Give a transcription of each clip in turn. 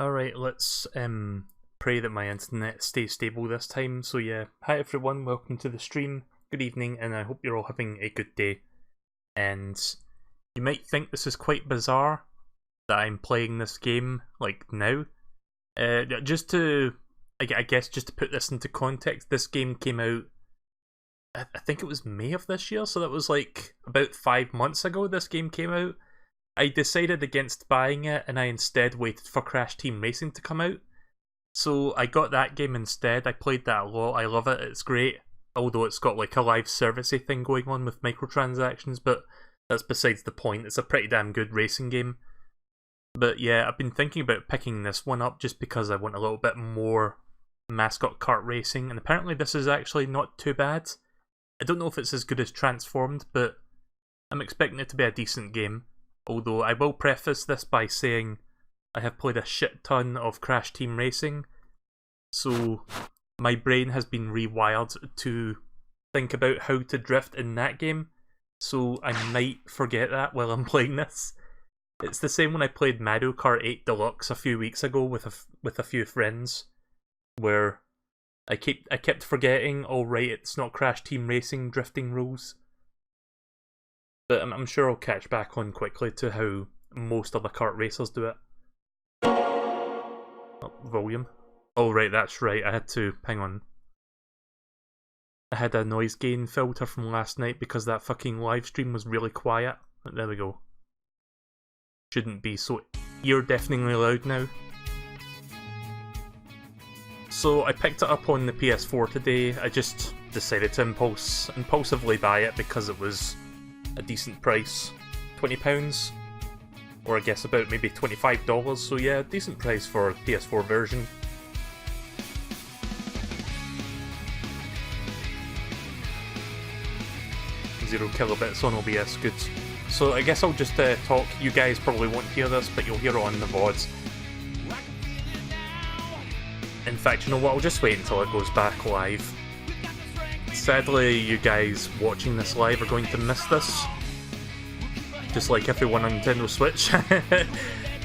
Alright, let's pray that my internet stays stable this time. So yeah, hi everyone, welcome to the stream. Good evening, and I hope you're all having a good day. And you might think this is quite bizarre that I'm playing this game, like, now. Just to, I guess, just to put this into context, this game came out, I think it was May of this year, so that was like about 5 months ago this game came out. I decided against buying it, and I instead waited for Crash Team Racing to come out. So I got that game instead. I played that a lot. I love it. It's great. Although it's got like a live servicey thing going on with microtransactions, but that's besides the point. It's a pretty damn good racing game. But yeah, I've been thinking about picking this one up just because I want a little bit more mascot kart racing, and apparently this is actually not too bad. I don't know if it's as good as Transformed, but I'm expecting it to be a decent game. Although I will preface this by saying I have played a shit ton of Crash Team Racing, so my brain has been rewired to think about how to drift in that game, so I might forget that while I'm playing this. It's the same when I played Mario Kart 8 Deluxe a few weeks ago with a few friends, where I kept forgetting, oh right, it's not Crash Team Racing drifting rules. But I'm sure I'll catch back on quickly to how most other kart racers do it. Oh, volume. Oh right, that's right, I had to, hang on. I had a noise gain filter from last night because that fucking live stream was really quiet. There we go. Shouldn't be so ear-deafeningly loud now. So I picked it up on the PS4 today. I just decided to impulsively buy it because it was a decent price, £20, or I guess about maybe $25, so yeah, decent price for a PS4 version. Zero kilobits on OBS, good. So I guess I'll just talk. You guys probably won't hear this, but you'll hear it on the VODs. In fact, you know what, I'll just wait until it goes back live. Sadly, you guys watching this live are going to miss this. Just like everyone on Nintendo Switch.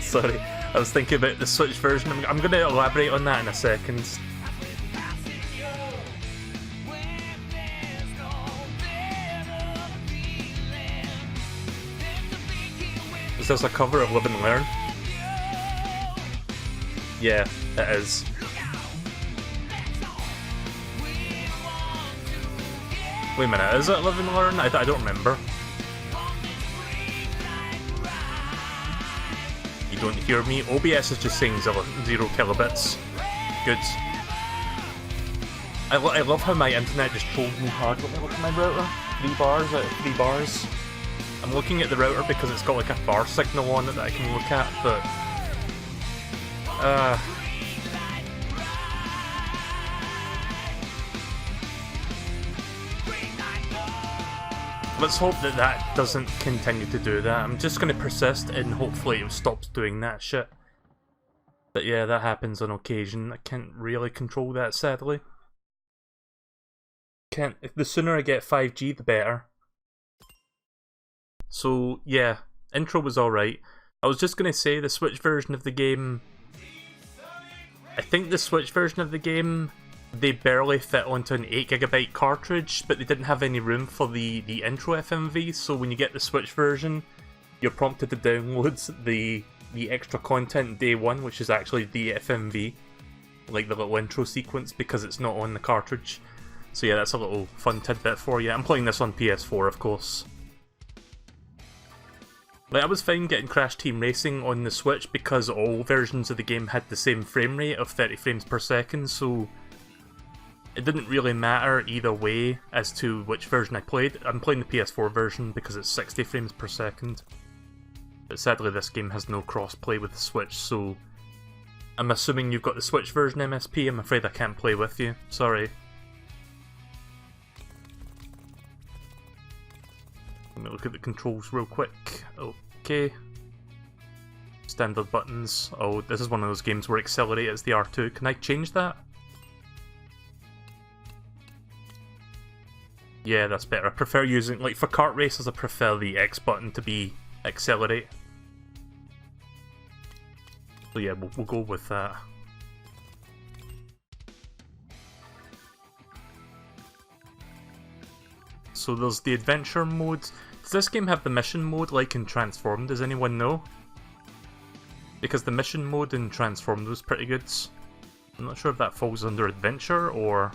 Sorry, I was thinking about the Switch version. I'm going to elaborate on that in a second. Is this a cover of Live and Learn? Yeah, it is. Wait a minute, is it Live and Learn? I don't remember. You don't hear me? OBS is just saying 0 kilobits. Good. I love how my internet just trolls me hard. Let me look at my router. 3 bars out of 3 bars. I'm looking at the router because it's got like a bar signal on it that I can look at, but... Let's hope that that doesn't continue to do that. I'm just going to persist and hopefully it stops doing that shit. But yeah, that happens on occasion. I can't really control that, sadly. The sooner I get 5G, the better. So yeah, intro was alright. I was just going to say the Switch version of the game... I think the Switch version of the game... They barely fit onto an 8GB cartridge, but they didn't have any room for the intro FMV, so when you get the Switch version, you're prompted to download the extra content day one, which is actually the FMV, like the little intro sequence, because it's not on the cartridge. So yeah, that's a little fun tidbit for you. I'm playing this on PS4, of course. Like, I was fine getting Crash Team Racing on the Switch because all versions of the game had the same frame rate of 30 frames per second, so it didn't really matter either way as to which version I played. I'm playing the PS4 version because it's 60 frames per second. But sadly this game has no cross-play with the Switch, so I'm assuming you've got the Switch version MSP. I'm afraid I can't play with you. Sorry. Let me look at the controls real quick. Okay. Standard buttons. Oh, this is one of those games where accelerate is the R2. Can I change that? Yeah, that's better. I prefer using, like, for kart races, I prefer the X button to be accelerate. So yeah, we'll go with that. So there's the adventure mode. Does this game have the mission mode like in Transformed? Does anyone know? Because the mission mode in Transformed was pretty good. I'm not sure if that falls under adventure or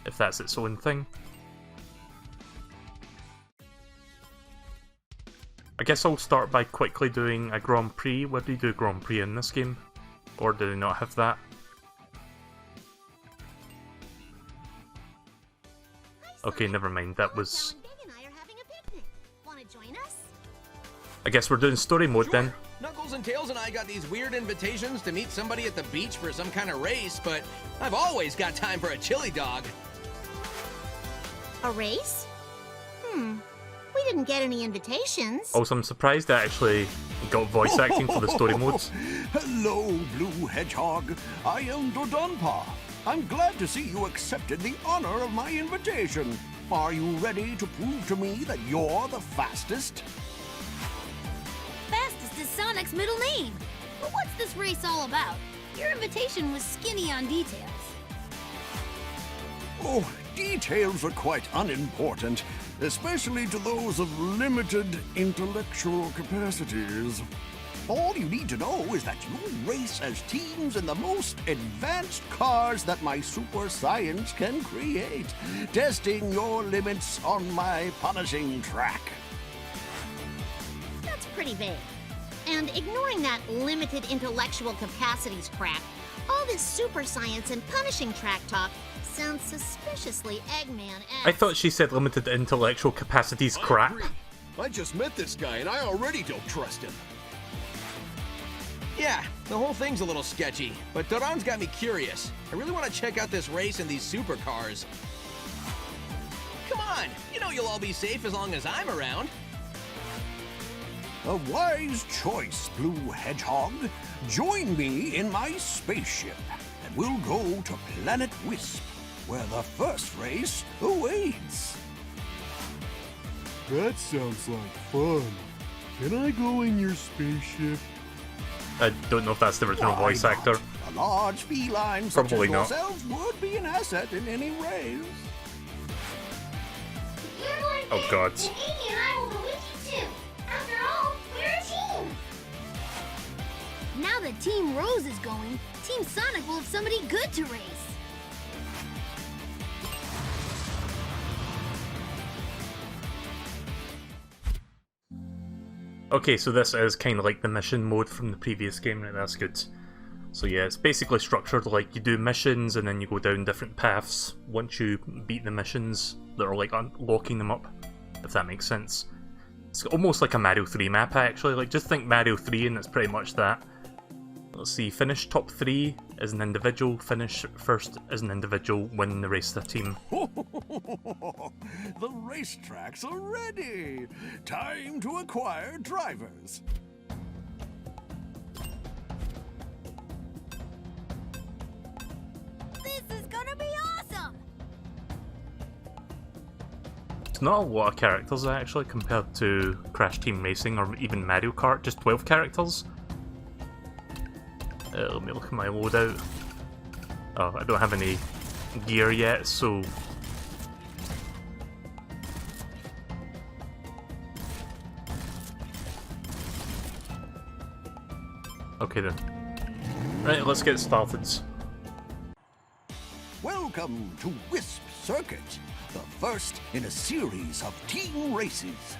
if that's its own thing. I guess I'll start by quickly doing a Grand Prix. Where do you do a Grand Prix in this game? Or do they not have that? Okay, never mind, that was... I guess we're doing story mode then. Knuckles and Tails and I got these weird invitations to meet somebody at the beach for some kind of race, but I've always got time for a chili dog. A race? We didn't get any invitations. Also, I'm surprised I actually got voice acting for the story modes. Hello, Blue Hedgehog. I am Dodonpa. I'm glad to see you accepted the honor of my invitation. Are you ready to prove to me that you're the fastest? Fastest is Sonic's middle name. But what's this race all about? Your invitation was skinny on details. Oh, details are quite unimportant, especially to those of limited intellectual capacities. All you need to know is that you race as teams in the most advanced cars that my super science can create, testing your limits on my punishing track. That's pretty vague. And ignoring that limited intellectual capacities crap, all this super science and punishing track talk sounds suspiciously Eggman-esque. I thought she said limited intellectual capacities crap. I just met this guy and I already don't trust him. Yeah, the whole thing's a little sketchy, but Doran's got me curious. I really want to check out this race in these supercars. Come on, you know you'll all be safe as long as I'm around. A wise choice, Blue Hedgehog. Join me in my spaceship, and we'll go to Planet Wisp, where the first race awaits. That sounds like fun. Can I go in your spaceship? I don't know if that's the original Why voice not? actor. A large feline such Probably as not. yourselves would be an asset in any race. Oh god. And Amy and I will go with you too. After all, we're a team. Now that Team Rose is going, Team Sonic will have somebody good to race. Okay, so this is kind of like the mission mode from the previous game, right? That's good. So yeah, it's basically structured like you do missions and then you go down different paths once you beat the missions that are like unlocking them up, if that makes sense. It's almost like a Mario 3 map actually, like just think Mario 3 and it's pretty much that. Let's see, finish top 3 as an individual, finish first as an individual, win the race of the team. The racetracks are ready. Time to acquire drivers. This is gonna be awesome! It's not a lot of characters actually compared to Crash Team Racing or even Mario Kart, just 12 characters. Let me look at my loadout. Oh, I don't have any gear yet, so... Okay then. Right, let's get started. Welcome to Wisp Circuit, the first in a series of team races.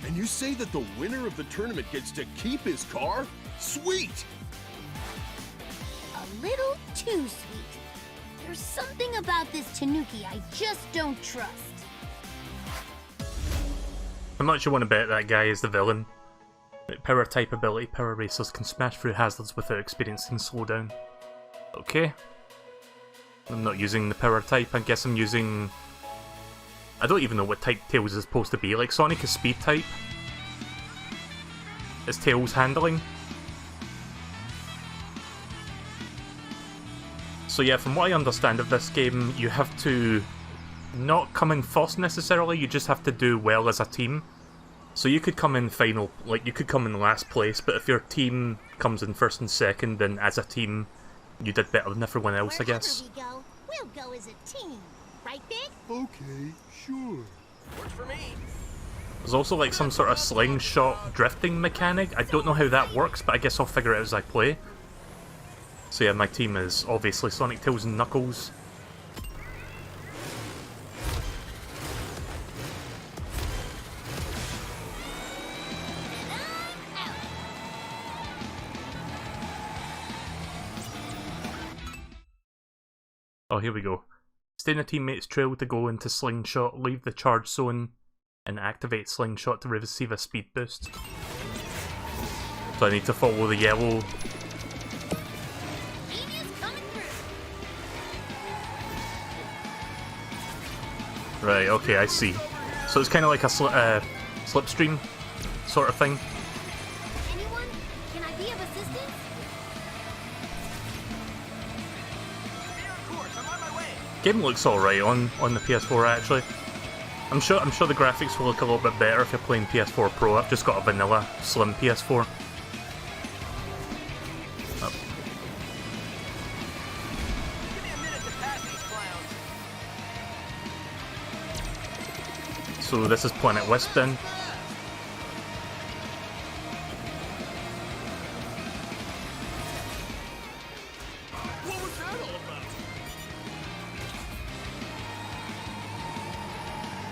And you say that the winner of the tournament gets to keep his car? Sweet! A little too sweet. There's something about this Tanuki I just don't trust. How much you want to bet that guy is the villain? Power type ability, power racers can smash through hazards without experiencing slowdown. Okay. I'm not using the power type, I guess I'm using... I don't even know what type Tails is supposed to be, like Sonic is speed type. Is Tails handling? So yeah, from what I understand of this game, you have to not come in first necessarily, you just have to do well as a team. So you could come in final, like you could come in last place, but if your team comes in first and second, then as a team, you did better than everyone else, I guess. Wherever we go, we'll go as a team. Right, Big? Okay, sure. Works for me. There's also like some sort of slingshot drifting mechanic. I don't know how that works, but I guess I'll figure it out as I play. So yeah, my team is obviously Sonic, Tails and Knuckles. Oh, here we go. Stay in a teammate's trail to go into Slingshot, leave the charge zone, and activate Slingshot to receive a speed boost. So I need to follow the yellow. Right, okay, I see. So it's kind of like a slipstream sort of thing. Anyone? Can I be of assistance? Game looks alright on the PS4 actually. I'm sure the graphics will look a little bit better if you're playing PS4 Pro. I've just got a vanilla slim PS4. Oh. So this is Planet Wisp then. What was that all about?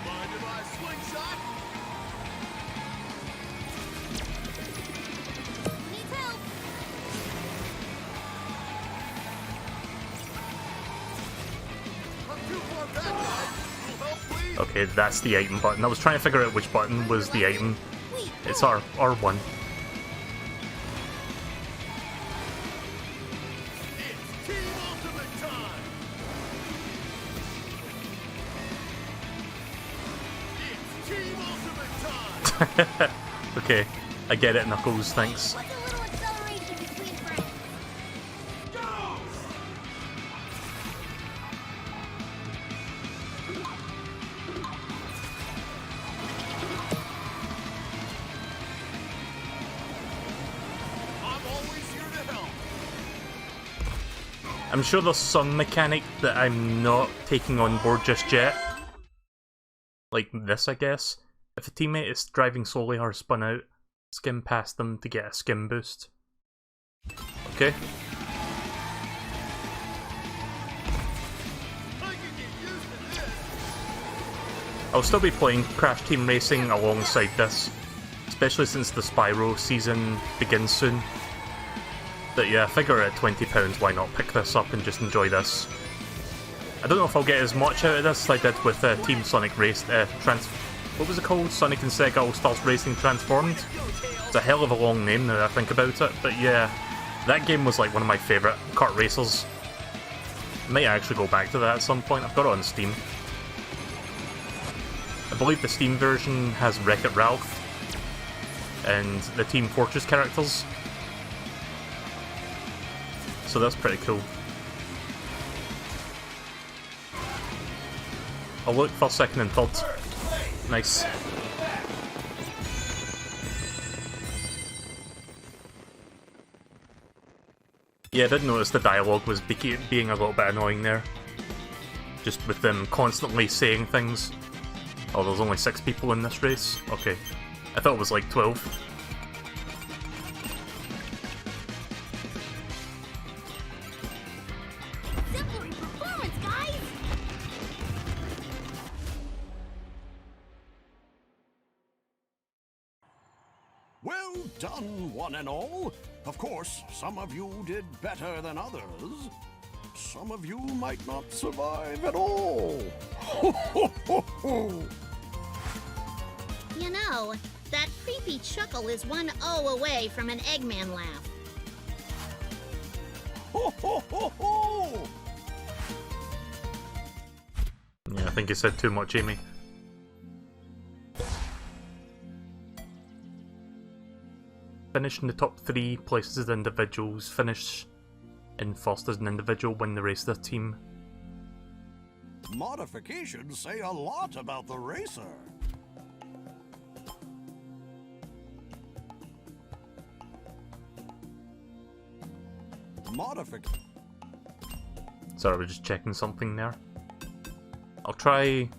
Mind if I slingshot? Needs help. I'm too far back, guys. Will help, please? Okay, that's the item button. I was trying to figure out which button was the item. Wait, It's R1. It's Team Ultimate time! It's Team Ultimate time! Okay, I get it, Knuckles, thanks. what's a little acceleration between friends? Go! I'm always here to help. I'm sure there's some mechanic that I'm not taking on board just yet. Like this, I guess. If a teammate is driving slowly or spun out, skim past them to get a skim boost. Okay. I can get used to this. I'll still be playing Crash Team Racing alongside this, especially since the Spyro season begins soon. But yeah, I figure at £20, why not pick this up and just enjoy this. I don't know if I'll get as much out of this as I did with Team Sonic Race, what was it called? Sonic and Sega All-Stars Racing Transformed? It's a hell of a long name now that I think about it, but yeah, that game was like one of my favourite kart racers. I might actually go back to that at some point. I've got it on Steam. I believe the Steam version has Wreck-It Ralph and the Team Fortress characters. So that's pretty cool. I'll look for second and third. Nice. Yeah, I did notice the dialogue was being a little bit annoying there. Just with them constantly saying things. Oh, there's only 6 people in this race? Okay. I thought it was like 12. Exemplary performance, guys! Well done, one and all. Of course, some of you did better than others. Some of you might not survive at all. Ho, ho, ho, ho. You know, that creepy chuckle is one O away from an Eggman laugh. Ho, ho, ho, ho. Yeah, I think you said too much, Amy. Finish in the top 3 places as individuals. Finish in first as an individual, win the race as a team. Modifications say a lot about the racer. modification. Sorry, I was just checking something there. I'll try...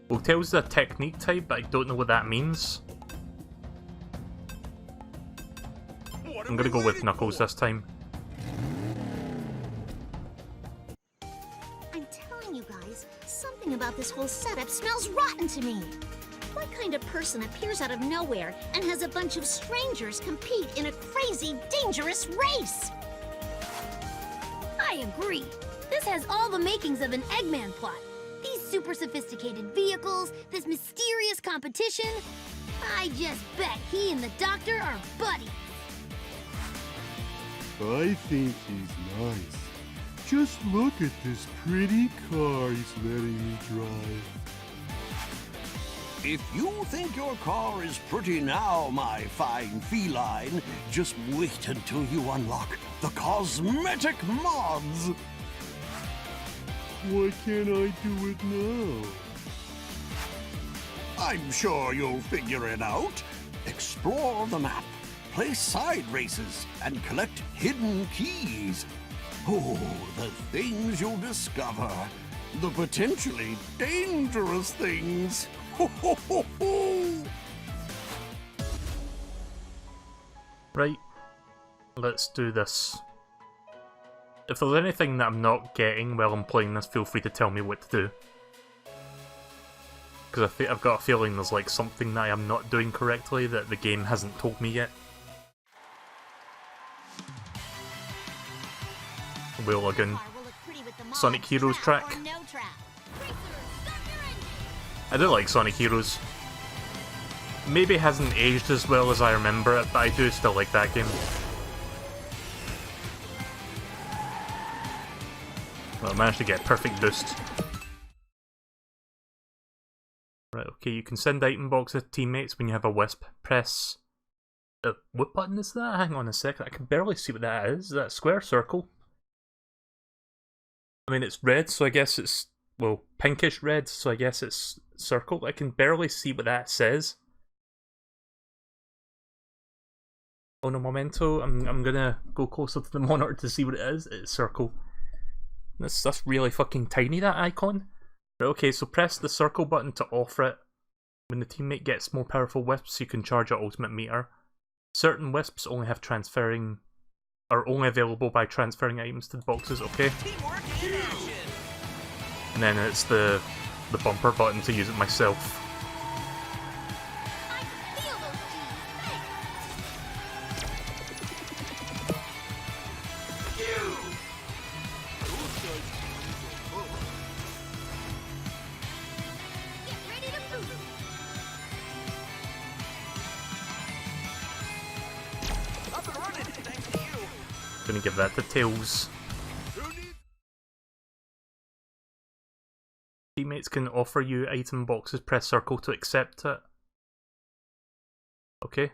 Well, Tails is a technique type, but I don't know what that means. I'm gonna go with Knuckles this time. I'm telling you guys, something about this whole setup smells rotten to me. What kind of person appears out of nowhere and has a bunch of strangers compete in a crazy, dangerous race? I agree. This has all the makings of an Eggman plot. These super sophisticated vehicles, this mysterious competition. I just bet he and the doctor are buddies. I think he's nice. Just look at this pretty car he's letting me drive. If you think your car is pretty now, my fine feline, just wait until you unlock the cosmetic mods. Why can't I do it now? I'm sure you'll figure it out. Explore the map, play side races, and collect hidden keys. Oh, the things you'll discover. The potentially dangerous things. Ho, ho, ho, ho. Right, let's do this. If there's anything that I'm not getting while I'm playing this, feel free to tell me what to do. Because I've got a feeling there's like something that I am not doing correctly that the game hasn't told me yet. Wheel again. Sonic Heroes track. I do like Sonic Heroes. Maybe it hasn't aged as well as I remember it, but I do still like that game. Well, I managed to get perfect boost. Right, okay, you can send item boxes to teammates when you have a wisp. Press... what button is that? Hang on a second, I can barely see what that is. Is that a square, circle? I mean, it's red, so I guess it's... well, pinkish red, so I guess it's circle. I can barely see what that says. Oh no, Memento, I'm gonna go closer to the monitor to see what it is. It's circle. That's really fucking tiny, that icon. Right, okay, so press the circle button to offer it. When the teammate gets more powerful wisps, you can charge your ultimate meter. Certain wisps only have transferring... are only available by transferring items to the boxes, okay? And then it's the bumper button to use it myself. Gonna give that to Tails. Teammates can offer you item boxes, press circle to accept it. Okay.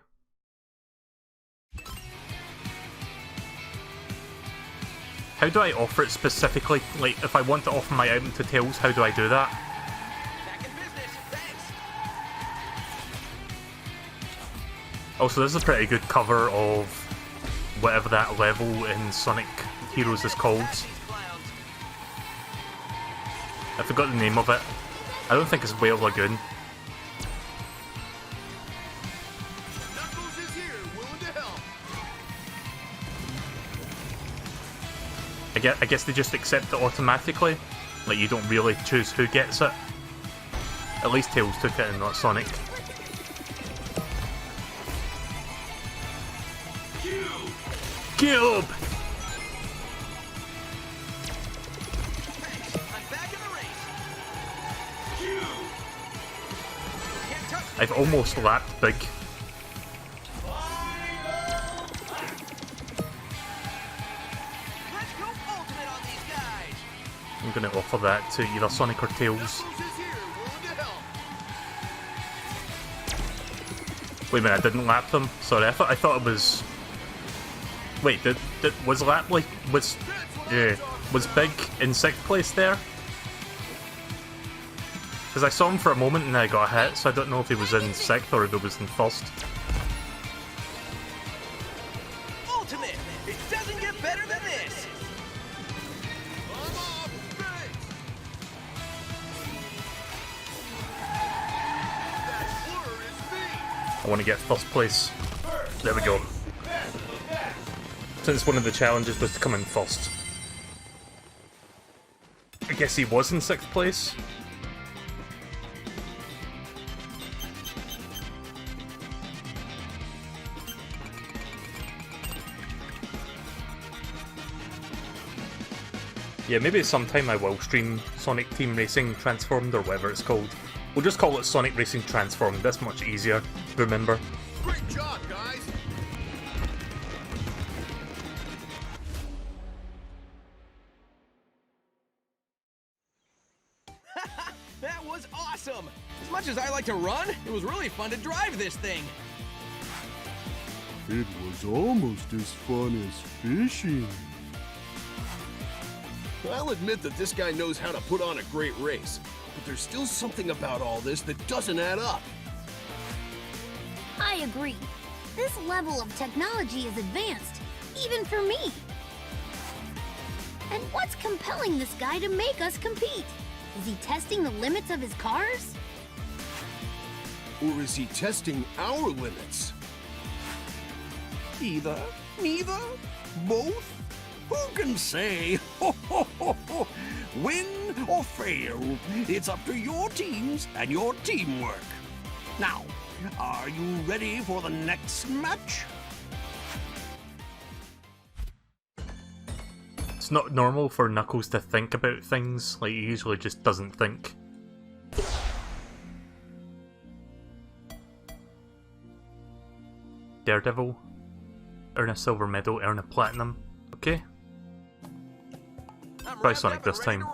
How do I offer it specifically? Like, if I want to offer my item to Tails, how do I do that? Back in business, thanks. Also, this is a pretty good cover of whatever that level in Sonic Heroes is called. I forgot the name of it. I don't think it's Whale Lagoon. Knuckles is here, willing to help. I guess they just accept it automatically. Like, you don't really choose who gets it. At least Tails took it and not Sonic. Cube! I've almost lapped Big. Let's go ultimate on these guys. I'm gonna offer that to either Sonic or Tails. Knuckles is here, willing to help. Wait a minute, I didn't lap them. Sorry, I thought it was. Wait, was lap like was Big in 6th place there? Because I saw him for a moment and then I got hit, so I don't know if he was in 6th or if he was in 1st. Ultimate. It doesn't get better than this! I'm off! Thanks! That blur is me! I want to get first place. There we go. Since one of the challenges was to come in first. I guess he was in 6th place. Yeah, maybe sometime I will stream Sonic Team Racing Transformed or whatever it's called. We'll just call it Sonic Racing Transformed, that's much easier to remember. Great job, guys! That was awesome! As much as I like to run, it was really fun to drive this thing. It was almost as fun as fishing. I'll admit that this guy knows how to put on a great race, but there's still something about all this that doesn't add up. I agree. This level of technology is advanced, even for me. And what's compelling this guy to make us compete? Is he testing the limits of his cars? Or is he testing our limits? Either, neither, both? Who can say? Win or fail, it's up to your teams and your teamwork. Now, are you ready for the next match? It's not normal for Knuckles to think about things, like he usually just doesn't think. Daredevil. Earn a silver medal, earn a platinum. Okay. Try Sonic this time.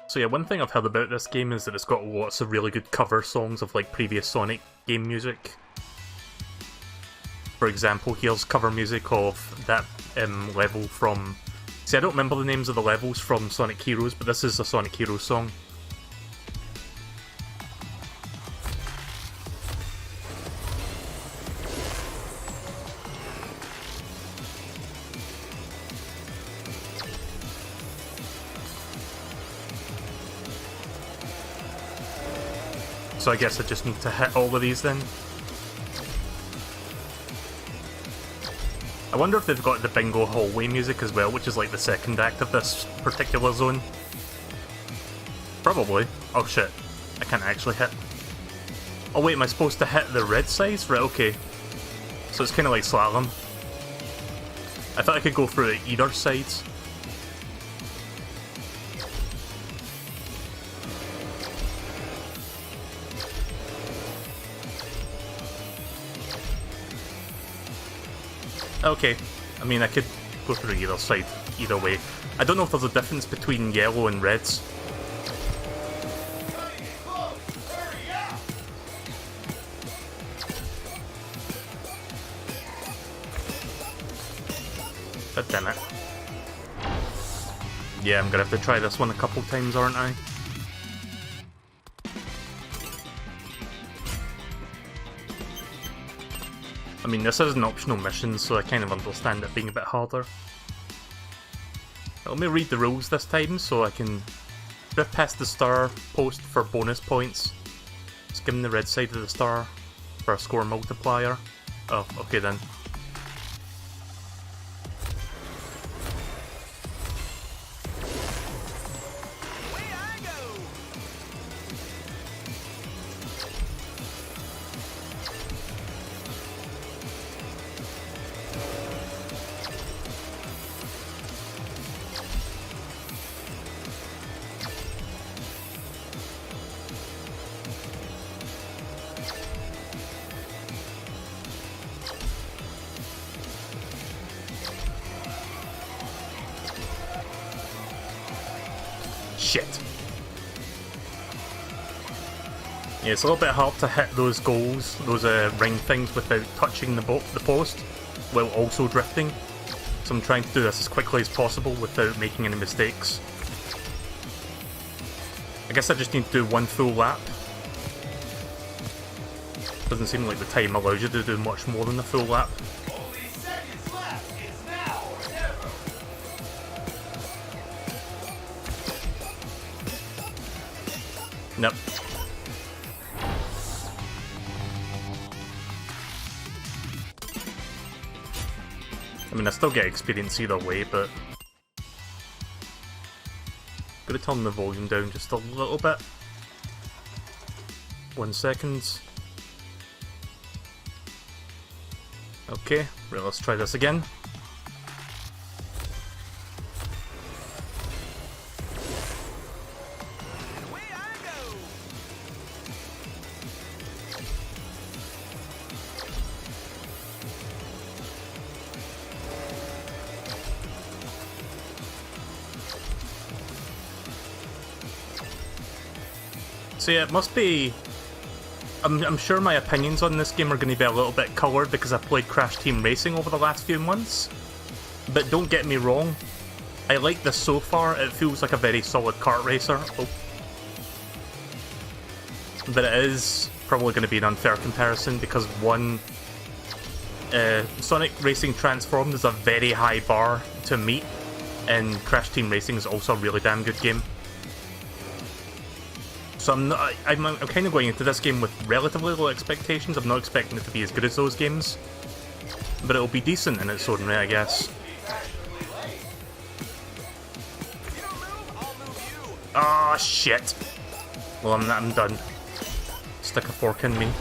So yeah, one thing I've heard about this game is that it's got lots of really good cover songs of like previous Sonic game music. For example, here's cover music of that level from... See, I don't remember the names of the levels from Sonic Heroes, but this is a Sonic Heroes song. So I guess I just need to hit all of these then. I wonder if they've got the bingo hallway music as well, which is like the second act of this particular zone. Probably. Oh shit. I can't actually hit. Oh wait, am I supposed to hit the red sides? Right, okay. So it's kind of like slalom. I thought I could go through either sides. Okay, I mean I could go through either side, either way. I don't know if there's a difference between yellow and reds. God damn it. Yeah, I'm gonna have to try this one a couple times, aren't I? I mean, this is an optional mission, so I kind of understand it being a bit harder. Let me read the rules this time, so I can drift past the star post for bonus points. Skim the red side of the star for a score multiplier. Oh, okay then. Shit. Yeah, it's a little bit hard to hit those goals, those ring things, without touching the post, while also drifting. So I'm trying to do this as quickly as possible without making any mistakes. I guess I just need to do one full lap Doesn't seem like the time allows you to do much more than a full lap. Nope. I mean, I still get experience either way, but... Gotta turn the volume down just a little bit. 1 second. Okay, right, let's try this again. So yeah, it must be... I'm sure my opinions on this game are going to be a little bit coloured because I've played Crash Team Racing over the last few months. But don't get me wrong, I like this so far. It feels like a very solid kart racer. Oh. But it is probably going to be an unfair comparison because one... Sonic Racing Transformed is a very high bar to meet, and Crash Team Racing is also a really damn good game. So I'm kind of going into this game with relatively low expectations. I'm not expecting it to be as good as those games, but it'll be decent in its own right, I guess. Ah, shit. Well, I'm done. Stick a fork in me.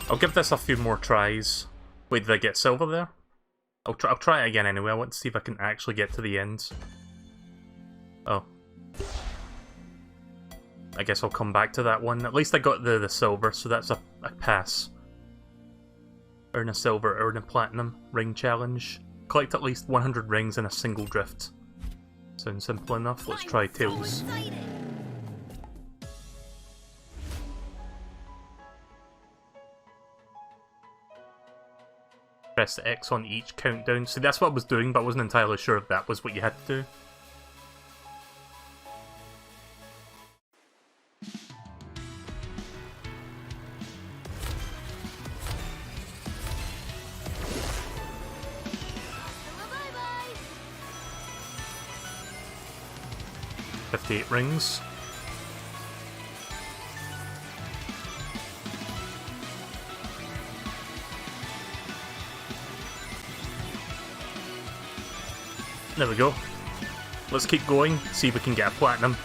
I'll give this a few more tries. Wait, did I get silver there? I'll try it again anyway. I want to see if I can actually get to the end. Oh. I guess I'll come back to that one. At least I got the silver, so that's a pass. Earn a silver, earn a platinum. Ring challenge. Collect at least 100 rings in a single drift. Sounds simple enough. Let's try Tails. Press X on each countdown. See, that's what I was doing, but I wasn't entirely sure if that was what you had to do. Bye-bye. 58 rings. There we go. Let's keep going, see if we can get a platinum.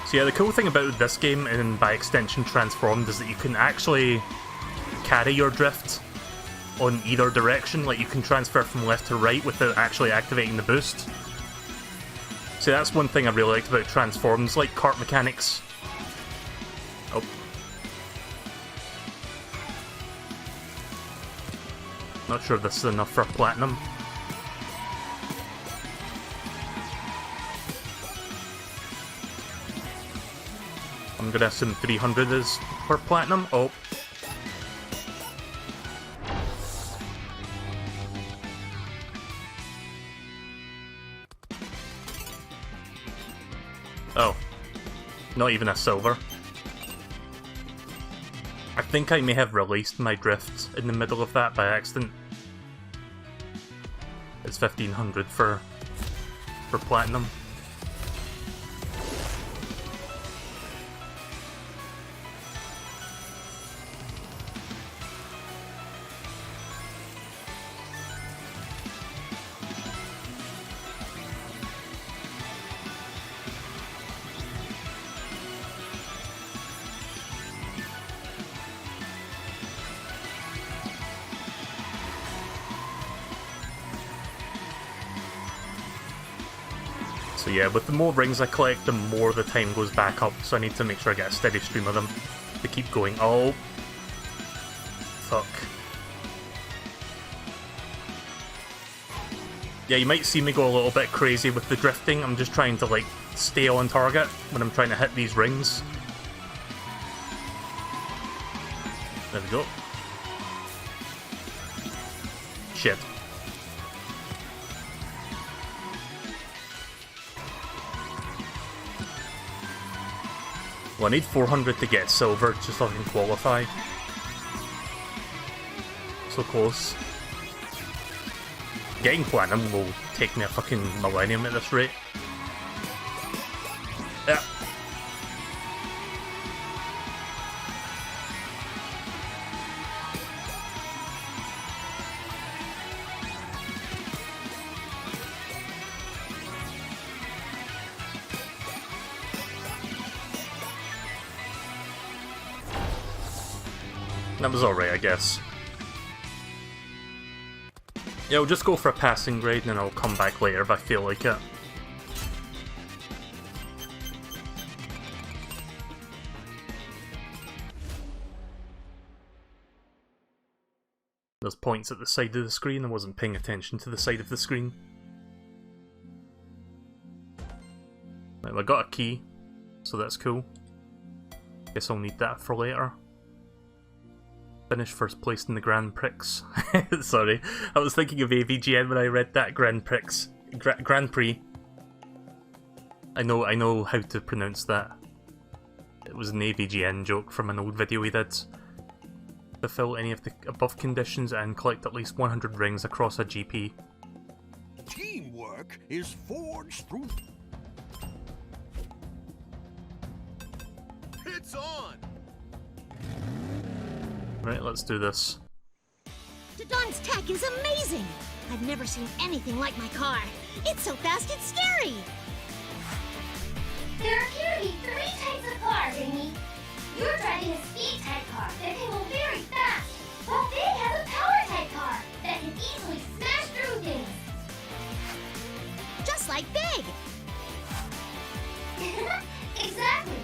So yeah, the cool thing about this game, and by extension Transformed, is that you can actually carry your drift on either direction. Like, you can transfer from left to right without actually activating the boost. So that's one thing I really liked about Transformed, like kart mechanics. Oh. Not sure if this is enough for a platinum. I'm gonna assume 300 is for platinum. Oh. Oh. Not even a silver. I think I may have released my drift in the middle of that by accident. It's 1500 for platinum. So yeah, with the more rings I collect, the more the time goes back up, so I need to make sure I get a steady stream of them to keep going. Oh. Fuck. Yeah, you might see me go a little bit crazy with the drifting. I'm just trying to, like, stay on target when I'm trying to hit these rings. There we go. Shit. Well, I need 400 to get silver just so I can qualify. So close. Getting platinum will take me a fucking millennium at this rate. Yeah. That was alright, I guess. Yeah, we'll just go for a passing grade and then I'll come back later if I feel like it. There's points at the side of the screen, I wasn't paying attention to the side of the screen. Right, well, I got a key, so that's cool. Guess I'll need that for later. Finished first place in the Grand Prix. Sorry, I was thinking of AVGN when I read that. Grand Prix. Grand Prix. I know how to pronounce that. It was an AVGN joke from an old video we did. Fulfill any of the above conditions and collect at least 100 rings across a GP. Teamwork is forged through... It's on! Right, let's do this. Dodon's tech is amazing! I've never seen anything like my car. It's so fast, it's scary! There appear to be 3 types of cars, Amy. You're driving a speed-type car that can go very fast, while Big has a power-type car that can easily smash through things. Just like Big! Exactly.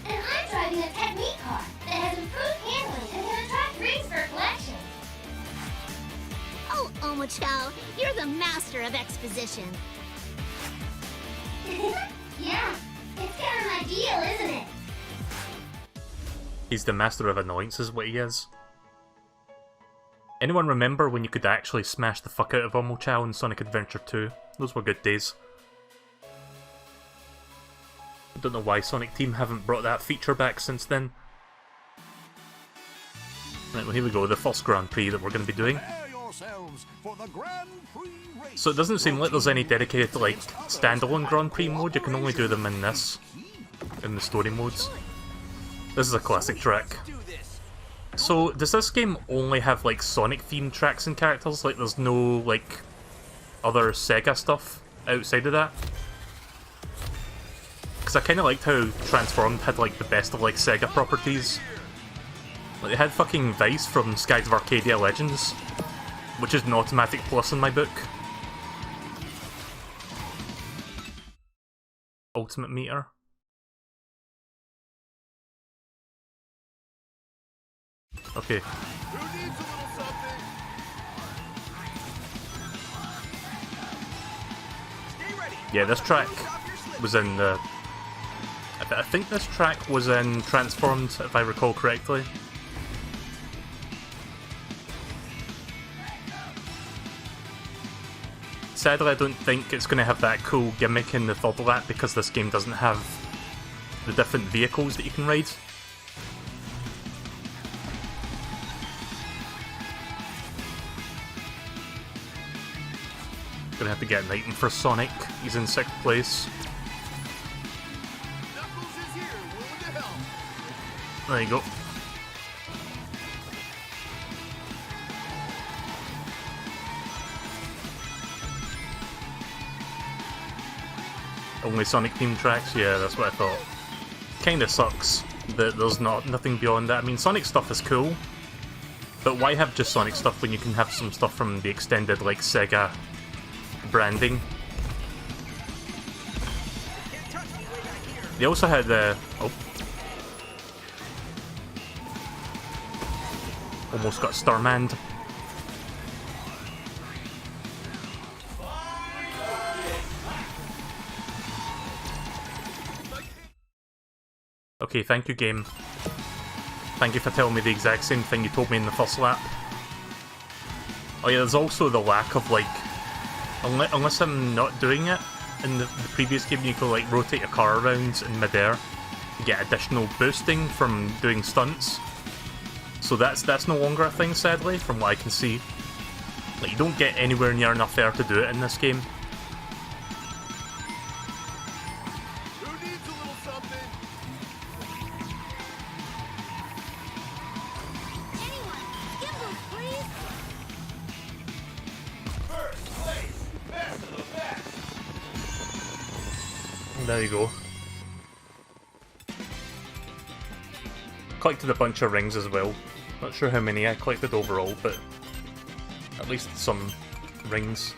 And I'm driving a technique car that has improved handling and can attract rings for collection. Oh, Omochao, you're the master of exposition. Yeah, it's kind of my deal, isn't it? He's the master of annoyance is what he is. Anyone remember when you could actually smash the fuck out of Omochao in Sonic Adventure 2? Those were good days. I don't know why Sonic Team haven't brought that feature back since then. Right, well here we go, the first Grand Prix that we're going to be doing. So it doesn't seem like there's any dedicated like standalone Grand Prix mode, you can only do them in this, in the story modes. This is a classic track. So does this game only have like Sonic themed tracks and characters? Like there's no like other Sega stuff outside of that? Because I kind of liked how Transformed had like the best of like Sega properties. Like they had fucking Vice from Skies of Arcadia Legends, which is an automatic plus in my book. Ultimate meter. Okay. Who needs a little something? Stay ready. Yeah, this track was in the... I think this track was in Transformed, if I recall correctly. Sadly, I don't think it's going to have that cool gimmick in the third lap because this game doesn't have the different vehicles that you can ride. Gonna have to get an item for Sonic. He's in 6th place. Knuckles is here, willing to help. There you go. Only Sonic themed tracks? Yeah, that's what I thought. Kinda sucks that there's nothing beyond that. I mean, Sonic stuff is cool, but why have just Sonic stuff when you can have some stuff from the extended, like, Sega branding? They also had oh. Almost got Starmanned. Okay, thank you, game. Thank you for telling me the exact same thing you told me in the first lap. Oh yeah, there's also the lack of, like... Unless I'm not doing it, in the previous game you could, like, rotate your car around in midair. You get additional boosting from doing stunts. So that's no longer a thing, sadly, from what I can see. Like, you don't get anywhere near enough air to do it in this game. Who needs a little something? Anyone, Skimbles, please! First place, best of the best. There you go. Collected a bunch of rings as well. Not sure how many I collected overall, but at least some rings.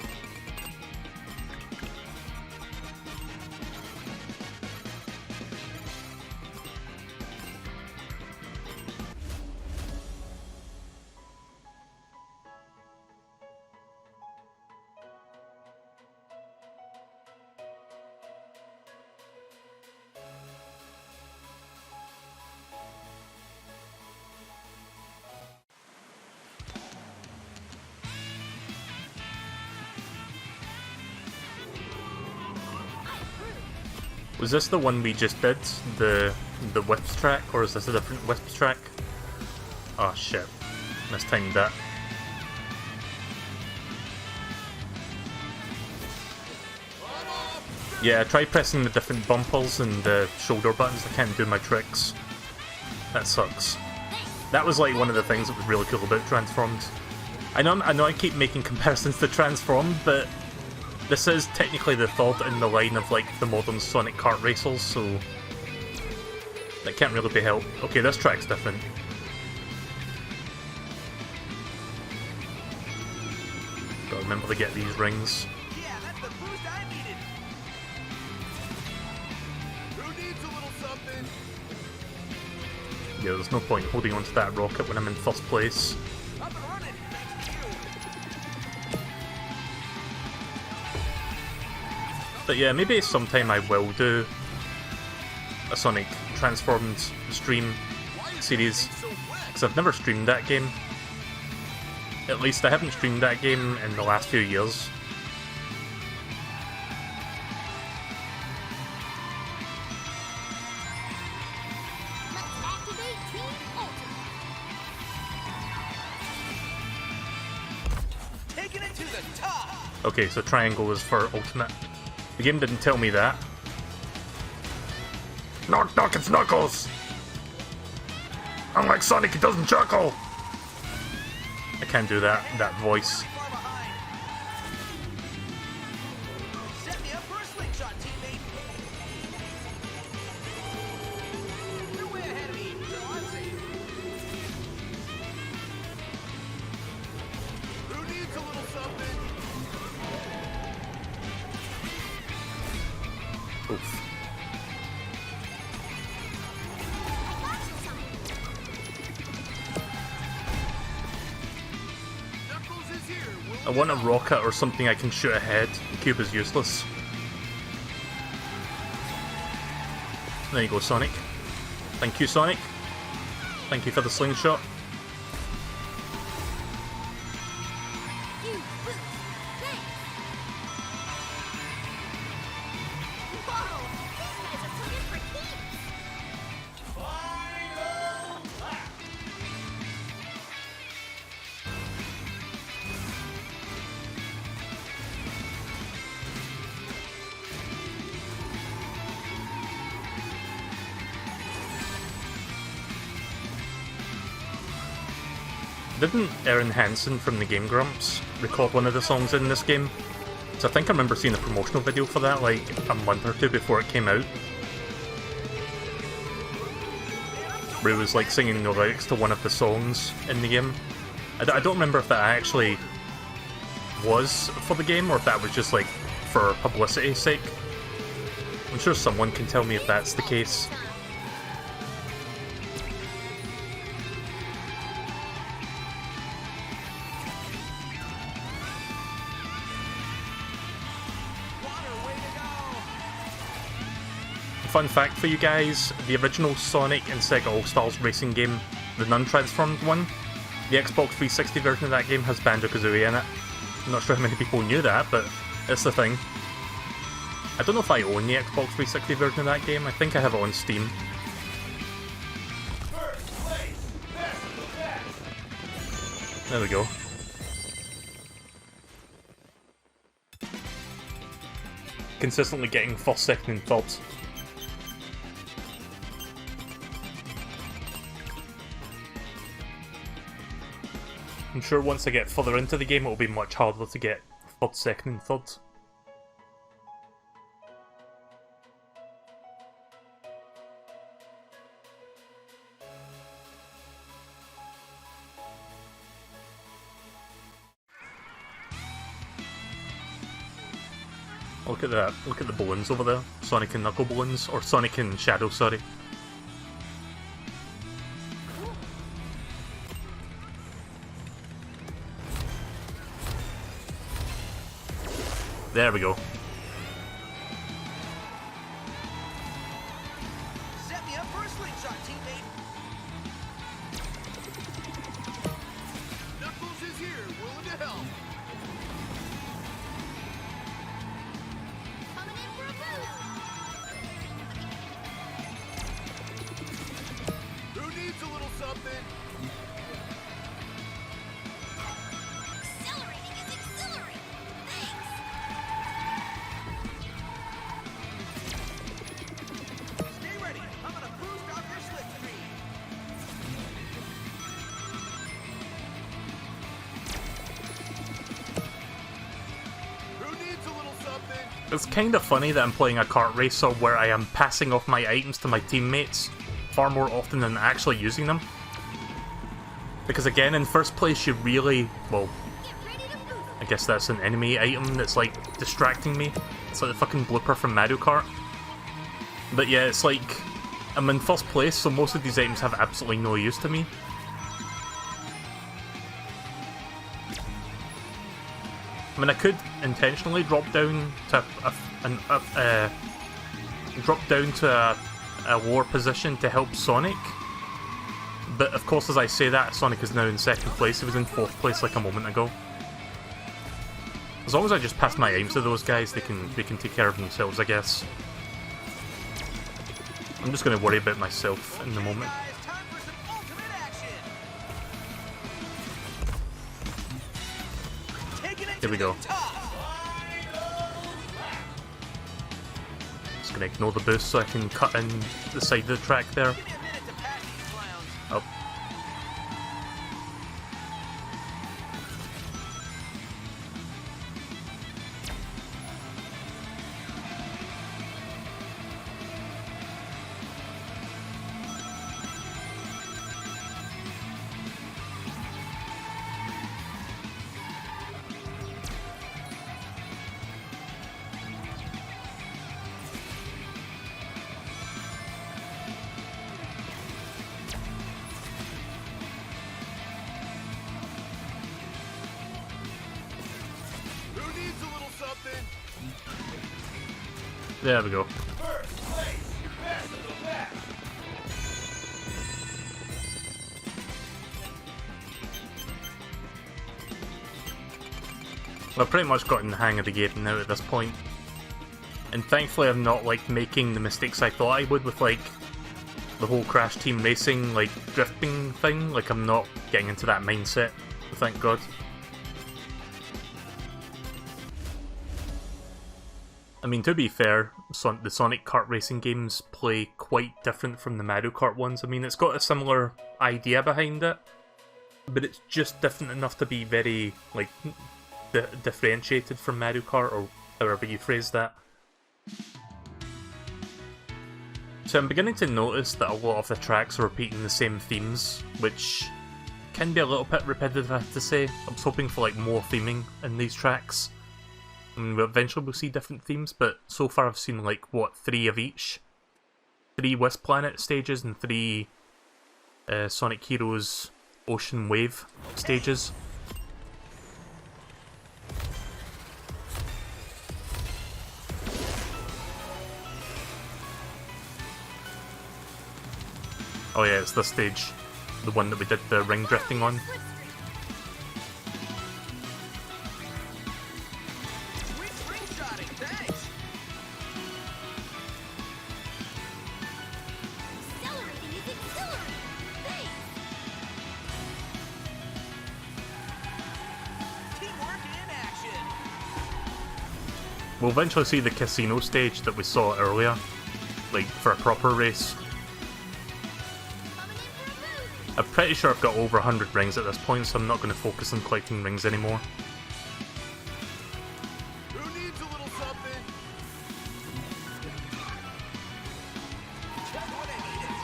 Was this the one we just did? The Whips track? Or is this a different Whips track? Oh shit. Mistimed that. Yeah, try pressing the different bumpers and the shoulder buttons. I can't do my tricks. That sucks. That was like one of the things that was really cool about Transformed. I know I keep making comparisons to Transformed, but this is technically the third in the line of like the modern Sonic kart racers, so that can't really be helped. Okay, this track's different. Gotta remember to get these rings. Yeah, that's the boost I needed. Who needs a little something? Yeah, there's no point holding onto that rocket when I'm in first place. Up and running, thanks to you. But yeah, maybe sometime I will do a Sonic Transformed stream series, because I've never streamed that game. At least I haven't streamed that game in the last few years. Let's activate Team Ultimate! Taking it to the top. Okay, so triangle is for ultimate. The game didn't tell me that. Knock knock, it's Knuckles! Unlike Sonic, he doesn't chuckle! I can't do that voice. Far behind. Set me up for a slingshot, teammate. You're way ahead of me, so I'm safe. Who needs a little something? Oof. Knuckles is here. I want a rocket or something I can shoot ahead. The cube is useless. There you go, Sonic. Thank you, Sonic. Thank you for the slingshot. Huge boost! Thanks! Whoa! These guys are playing for keeps! Didn't Aaron Hansen from the Game Grumps record one of the songs in this game? So I think I remember seeing a promotional video for that like a month or two before it came out. Where he was like singing the lyrics to one of the songs in the game. I don't remember if that actually was for the game or if that was just like for publicity's sake. I'm sure someone can tell me if that's the case. Fun fact for you guys, the original Sonic and Sega All-Stars racing game, the non-transformed one, the Xbox 360 version of that game has Banjo-Kazooie in it. I'm not sure how many people knew that, but it's the thing. I don't know if I own the Xbox 360 version of that game, I think I have it on Steam. There we go. Consistently getting first, second, and third. I'm sure once I get further into the game, it'll be much harder to get third, second, and third. Look at that. Look at the balloons over there. Sonic and Knuckle balloons. Or Sonic and Shadow, sorry. There we go. Set me up for a slingshot, teammate. Knuckles is here, willing to help. Coming in for a boost. Who needs a little something? Accelerating is exhilarating. Thanks. Stay ready. I'm gonna boost off your slipstream. Who needs a little something? It's kind of funny that I'm playing a kart racer where I am passing off my items to my teammates far more often than actually using them. Because again, in first place you really, well, Get ready to boost. I guess that's an enemy item that's like distracting me. It's like the fucking blooper from Mario Kart. But yeah, it's like, I'm in first place, so most of these items have absolutely no use to me. I mean, I could intentionally drop down to a lower position to help Sonic, but of course, as I say that, Sonic is now in second place. He was in fourth place like a moment ago. As long as I just pass my aims to those guys, they can take care of themselves, I guess. I'm just going to worry about myself in the moment. Guys, time for some ultimate action. Taking it Here we to go. the top. Just going to ignore the boost so I can cut in the side of the track there. Give me a minute to pass these clowns. Oh. Who needs a little something? There we go. I've pretty much gotten the hang of the game now at this point. And thankfully I'm not like making the mistakes I thought I would with like the whole Crash Team Racing like drifting thing. Like I'm not getting into that mindset, thank God. I mean, to be fair, the Sonic Kart racing games play quite different from the Mario Kart ones. I mean, it's got a similar idea behind it, but it's just different enough to be very, like, differentiated from Mario Kart, or however you phrase that. So I'm beginning to notice that a lot of the tracks are repeating the same themes, which can be a little bit repetitive, I have to say. I was hoping for, like, more theming in these tracks. I mean, eventually we'll see different themes, but so far I've seen, like, what, 3 of each? 3 Wisp Planet stages and 3 Sonic Heroes Ocean Wave stages. Oh yeah, it's this stage. The one that we did the ring drifting on. Sweet slingshotting, thanks. Accelerating is exhilarating. Thanks. We'll eventually see the casino stage that we saw earlier, like for a proper race. I'm pretty sure I've got over 100 rings at this point, so I'm not going to focus on collecting rings anymore. Who needs a little something? Just what I needed,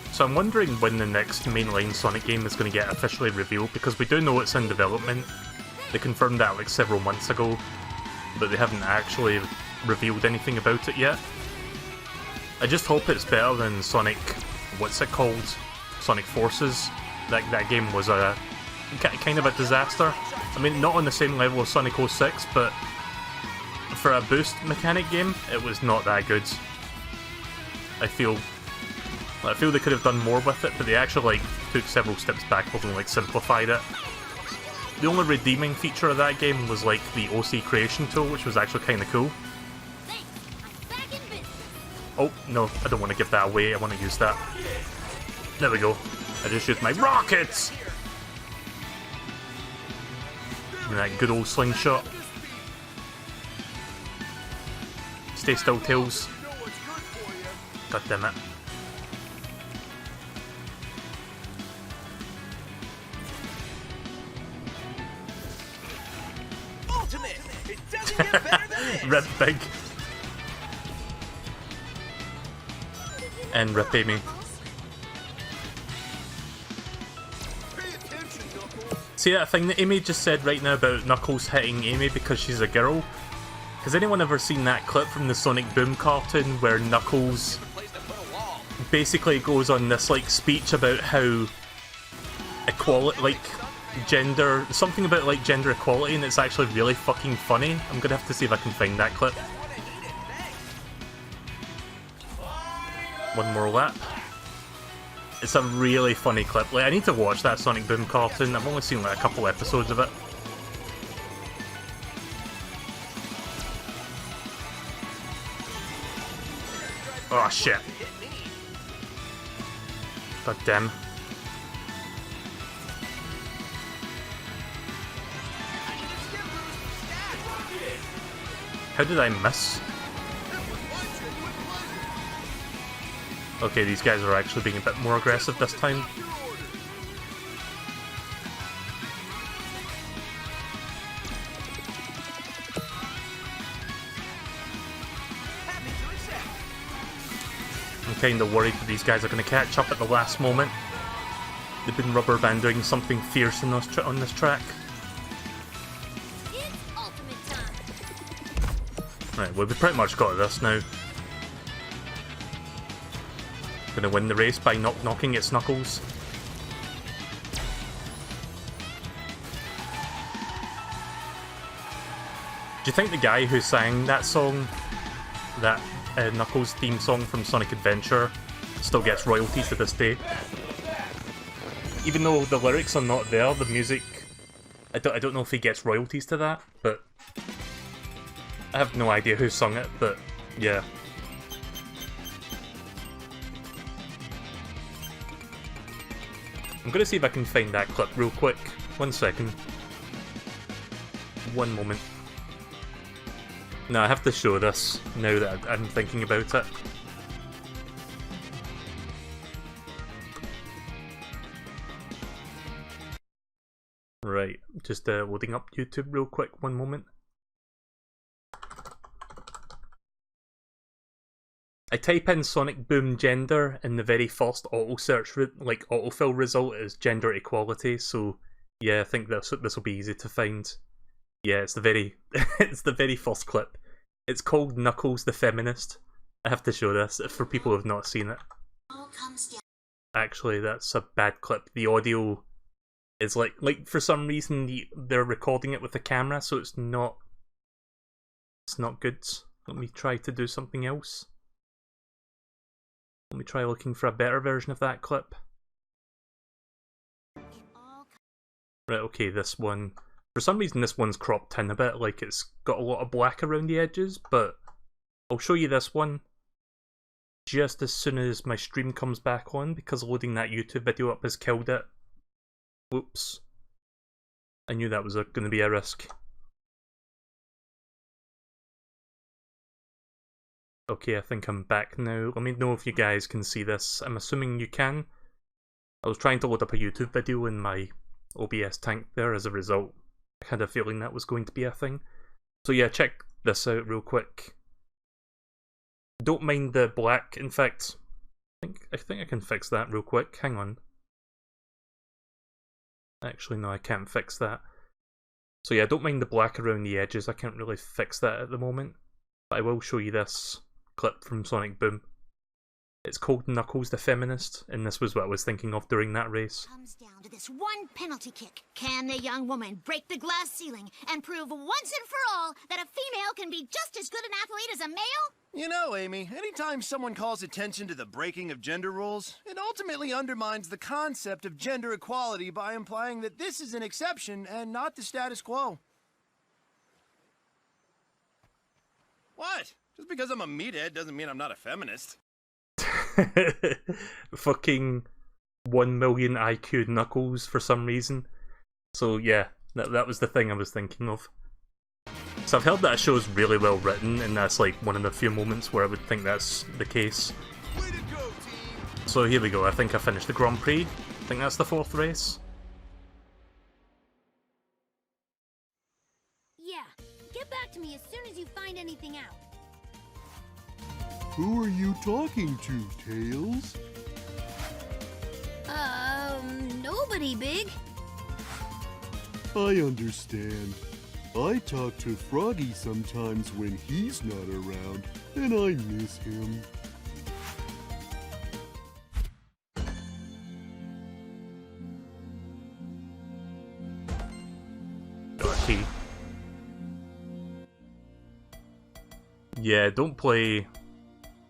thanks. So I'm wondering when the next mainline Sonic game is going to get officially revealed, because we do know it's in development. They confirmed that like several months ago, but they haven't actually revealed anything about it yet. I just hope it's better than Sonic, what's it called? Sonic Forces. That game was a kind of a disaster. I mean, not on the same level as Sonic 06, but for a boost mechanic game, it was not that good. I feel they could have done more with it, but they actually like took several steps backwards and like simplified it. The only redeeming feature of that game was like the OC creation tool, which was actually kind of cool. Oh, no, I don't want to give that away, I want to use that. There we go. I just used my rockets! And that good old slingshot. Stay still, Tails. God damn it. Ultimate! It doesn't get better than this! Rip Big. And Rip Amy. See that thing that Amy just said right now about Knuckles hitting Amy because she's a girl? Has anyone ever seen that clip from the Sonic Boom cartoon where Knuckles basically goes on this like speech about how equality, like gender, something about like gender equality, and it's actually really fucking funny. I'm gonna have to see if I can find that clip. One more lap. It's a really funny clip. Like, I need to watch that Sonic Boom cartoon. I've only seen like a couple episodes of it. Oh shit. God damn. How did I miss? Okay, these guys are actually being a bit more aggressive this time. I'm kinda worried that these guys are gonna catch up at the last moment. They've been rubber banding something fierce on this track. Right, well, we've pretty much got this now. Gonna win the race by knocking its knuckles. Do you think the guy who sang that song, that Knuckles theme song from Sonic Adventure, still gets royalties to this day? Even though the lyrics are not there, the music, I don't know if he gets royalties to that, but I have no idea who sung it, but yeah. I'm gonna see if I can find that clip real quick. 1 second. One moment. No, I have to show this now that I'm thinking about it. Right, just loading up YouTube real quick, 1 moment. I type in Sonic Boom gender, and the very first auto search, like autofill result is gender equality. So yeah, I think this will be easy to find. Yeah, it's the very it's the very first clip. It's called Knuckles the Feminist. I have to show this for people who have not seen it. Actually, that's a bad clip. The audio is like for some reason they're recording it with the camera, so it's not good. Let me try to do something else. Let me try looking for a better version of that clip. Right, okay, this one. For some reason this one's cropped in a bit, like it's got a lot of black around the edges, but I'll show you this one just as soon as my stream comes back on, because loading that YouTube video up has killed it. Whoops. I knew that was going to be a risk. Okay, I think I'm back now. Let me know if you guys can see this. I'm assuming you can. I was trying to load up a YouTube video in my OBS tank there. As a result, I had a feeling that was going to be a thing. So yeah, check this out real quick. Don't mind the black. In fact, I think I can fix that real quick. Hang on. Actually, no, I can't fix that. So yeah, don't mind the black around the edges. I can't really fix that at the moment. But I will show you this clip from Sonic Boom. It's called Knuckles the Feminist, and this was what I was thinking of during that race. Comes down to this one penalty kick. Can the young woman break the glass ceiling and prove once and for all that a female can be just as good an athlete as a male? You know, Amy, anytime someone calls attention to the breaking of gender rules, it ultimately undermines the concept of gender equality by implying that this is an exception and not the status quo. What? Just because I'm a meathead doesn't mean I'm not a feminist. Fucking 1 million IQ Knuckles for some reason. So yeah, that was the thing I was thinking of. So I've heard that show's really well written, and that's like one of the few moments where I would think that's the case. Way to go, team! So here we go, I think I finished the Grand Prix. I think that's the 4th race. Yeah, get back to me as soon as you find anything out. Who are you talking to, Tails? Nobody, Big. I understand. I talk to Froggy sometimes when he's not around, and I miss him. Darky. Yeah, don't play...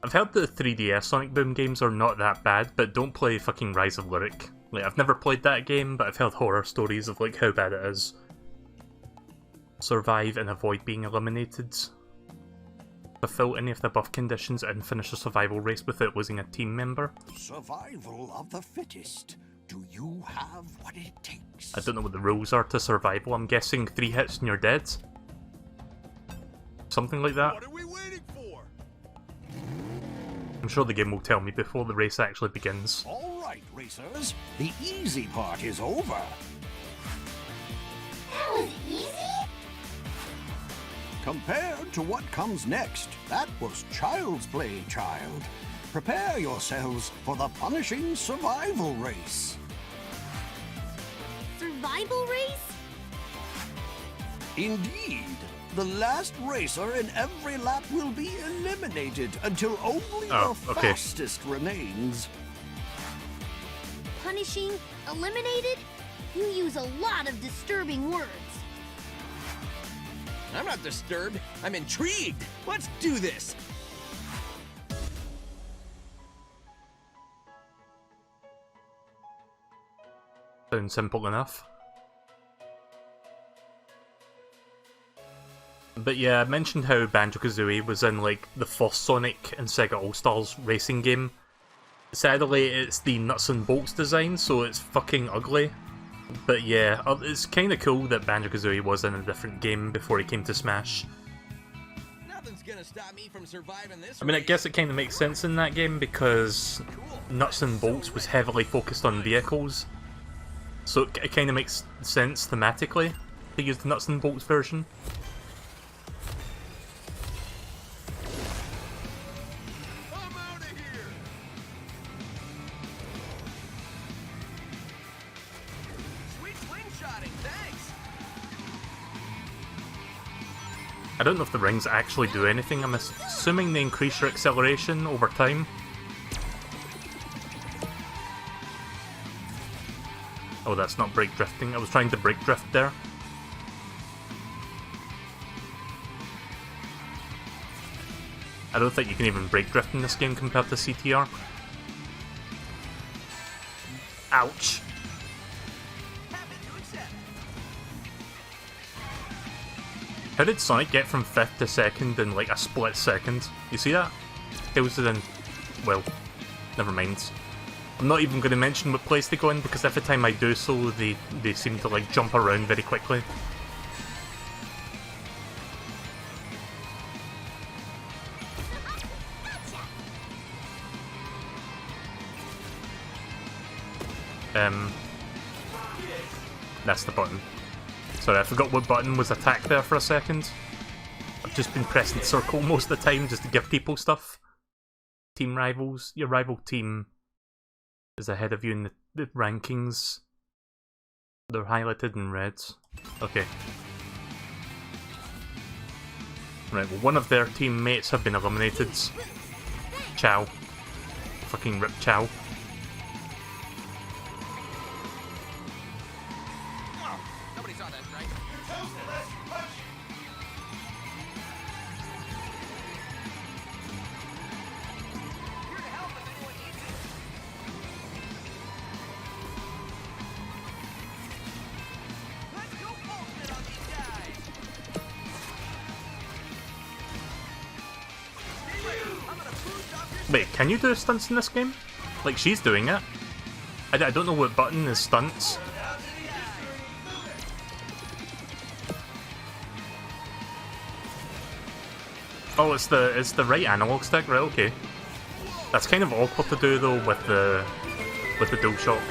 I've heard the 3DS Sonic Boom games are not that bad, but don't play fucking Rise of Lyric. Like, I've never played that game, but I've heard horror stories of like how bad it is. Survive and avoid being eliminated. Fulfill any of the above conditions and finish a survival race without losing a team member. Survival of the fittest. Do you have what it takes? I don't know what the rules are to survival. I'm guessing 3 hits and you're dead. Something like that. What are we waiting for? I'm sure the game will tell me before the race actually begins. All right, racers. The easy part is over. That was easy? Compared to what comes next, that was child's play, child. Prepare yourselves for the punishing survival race. Survival race? Indeed. The last racer in every lap will be eliminated until only the fastest remains. Punishing? Eliminated? You use a lot of disturbing words. I'm not disturbed. I'm intrigued. Let's do this. Sounds simple enough. But yeah, I mentioned how Banjo-Kazooie was in like the first Sonic and Sega All-Stars racing game. Sadly, it's the nuts and bolts design, so it's fucking ugly. But yeah, it's kinda cool that Banjo-Kazooie was in a different game before he came to Smash. Nothing's gonna stop me from surviving this. I mean, I guess it kinda makes sense in that game because Nuts and Bolts was heavily focused on vehicles. So it kinda makes sense thematically to use the Nuts and Bolts version. I'm out of here! Sweet slingshotting, thanks. I don't know if the rings actually do anything. I'm assuming they increase your acceleration over time. Oh, that's not brake drifting. I was trying to brake drift there. I don't think you can even brake drift in this game compared to CTR. Ouch. Happy to accept. How did Sonic get from 5th to 2nd in like a split second? You see that? It was in... well, never mind. I'm not even going to mention what place they go in, because every time I do so, they seem to like jump around very quickly. That's the button. Sorry, I forgot what button was attack there for a second. I've just been pressing circle most of the time just to give people stuff. Team rivals. Your rival team is ahead of you in the rankings. They're highlighted in red. Okay. Right, well, one of their teammates have been eliminated. Chow. Fucking rip Chow. Wait, can you do stunts in this game? Like, she's doing it. I don't know what button is stunts. Oh, it's the right analog stick, right? Okay. That's kind of awkward to do though with the DualShock.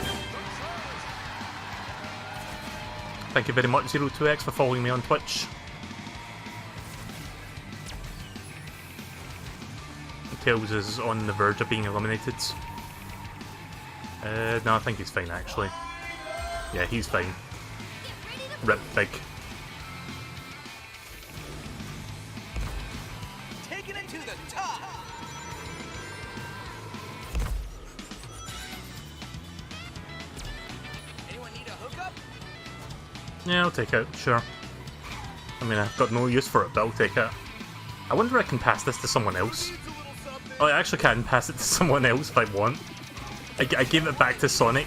Thank you very much, 02X, for following me on Twitch. Tails is on the verge of being eliminated. No, I think he's fine actually. Yeah, he's fine. Rip Big. Taking it to the top. Anyone need a hookup? Yeah, I'll take it, sure. I mean, I've got no use for it, but I'll take it. I wonder if I can pass this to someone else. Oh, I actually can pass it to someone else if I want. I gave it back to Sonic.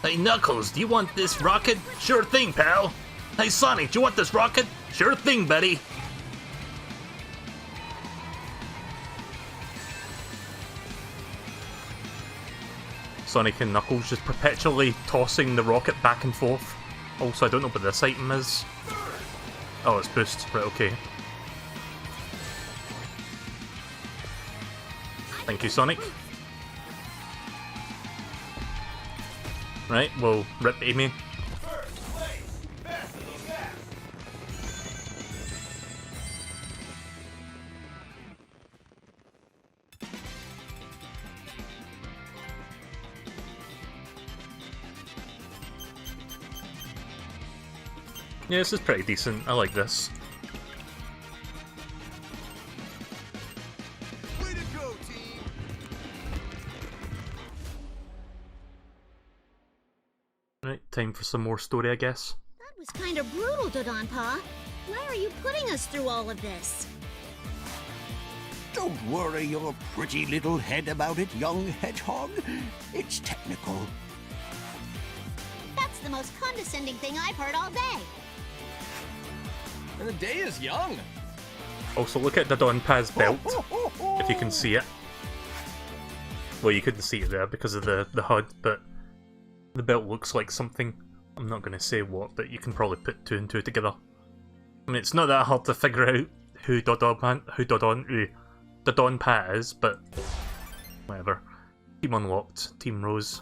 Hey Knuckles, do you want this rocket? Sure thing, pal. Hey Sonic, do you want this rocket? Sure thing, buddy. Sonic and Knuckles just perpetually tossing the rocket back and forth. Also, I don't know what this item is. Oh, it's boost. Right, okay. Thank you, Sonic. Right, well, rip Amy. Yeah, this is pretty decent. I like this. Way to go, team! Right, time for some more story, I guess. That was kind of brutal, Dodonpa. Why are you putting us through all of this? Don't worry your pretty little head about it, young hedgehog. It's technical. That's the most condescending thing I've heard all day. And the day is young. Also, look at the Donpa's belt, if you can see it. Well, you couldn't see it there because of the HUD, but the belt looks like something. I'm not going to say what, but you can probably put two and two together. I mean, it's not that hard to figure out who Dodonpa is, but whatever. Team unlocked, Team Rose.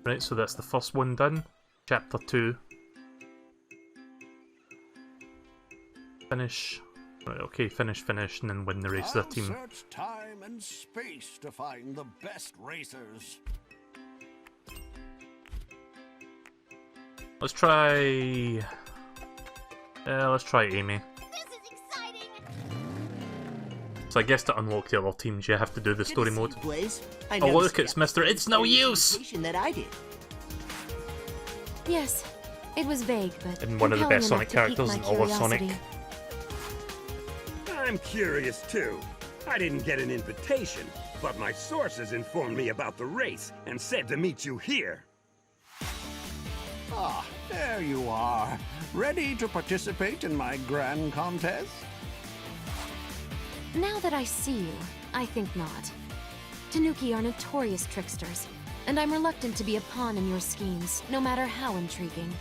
Right, so that's the first one done. Chapter 2. Finish. Right, okay, finish, and then win the race of the team. I'll search time and space to find the best racers. Let's try Amy. This is exciting! So I guess to unlock the other teams, you have to do the story mode. I Oh look, it's Mr. It's No Use! That I did. Yes, it was vague, but And one of the best Sonic characters in all of Sonic. I'm curious too. I didn't get an invitation, but my sources informed me about the race and said to meet you here. Ah, there you are. Ready to participate in my grand contest? Now that I see you, I think not. Tanuki are notorious tricksters, and I'm reluctant to be a pawn in your schemes, no matter how intriguing.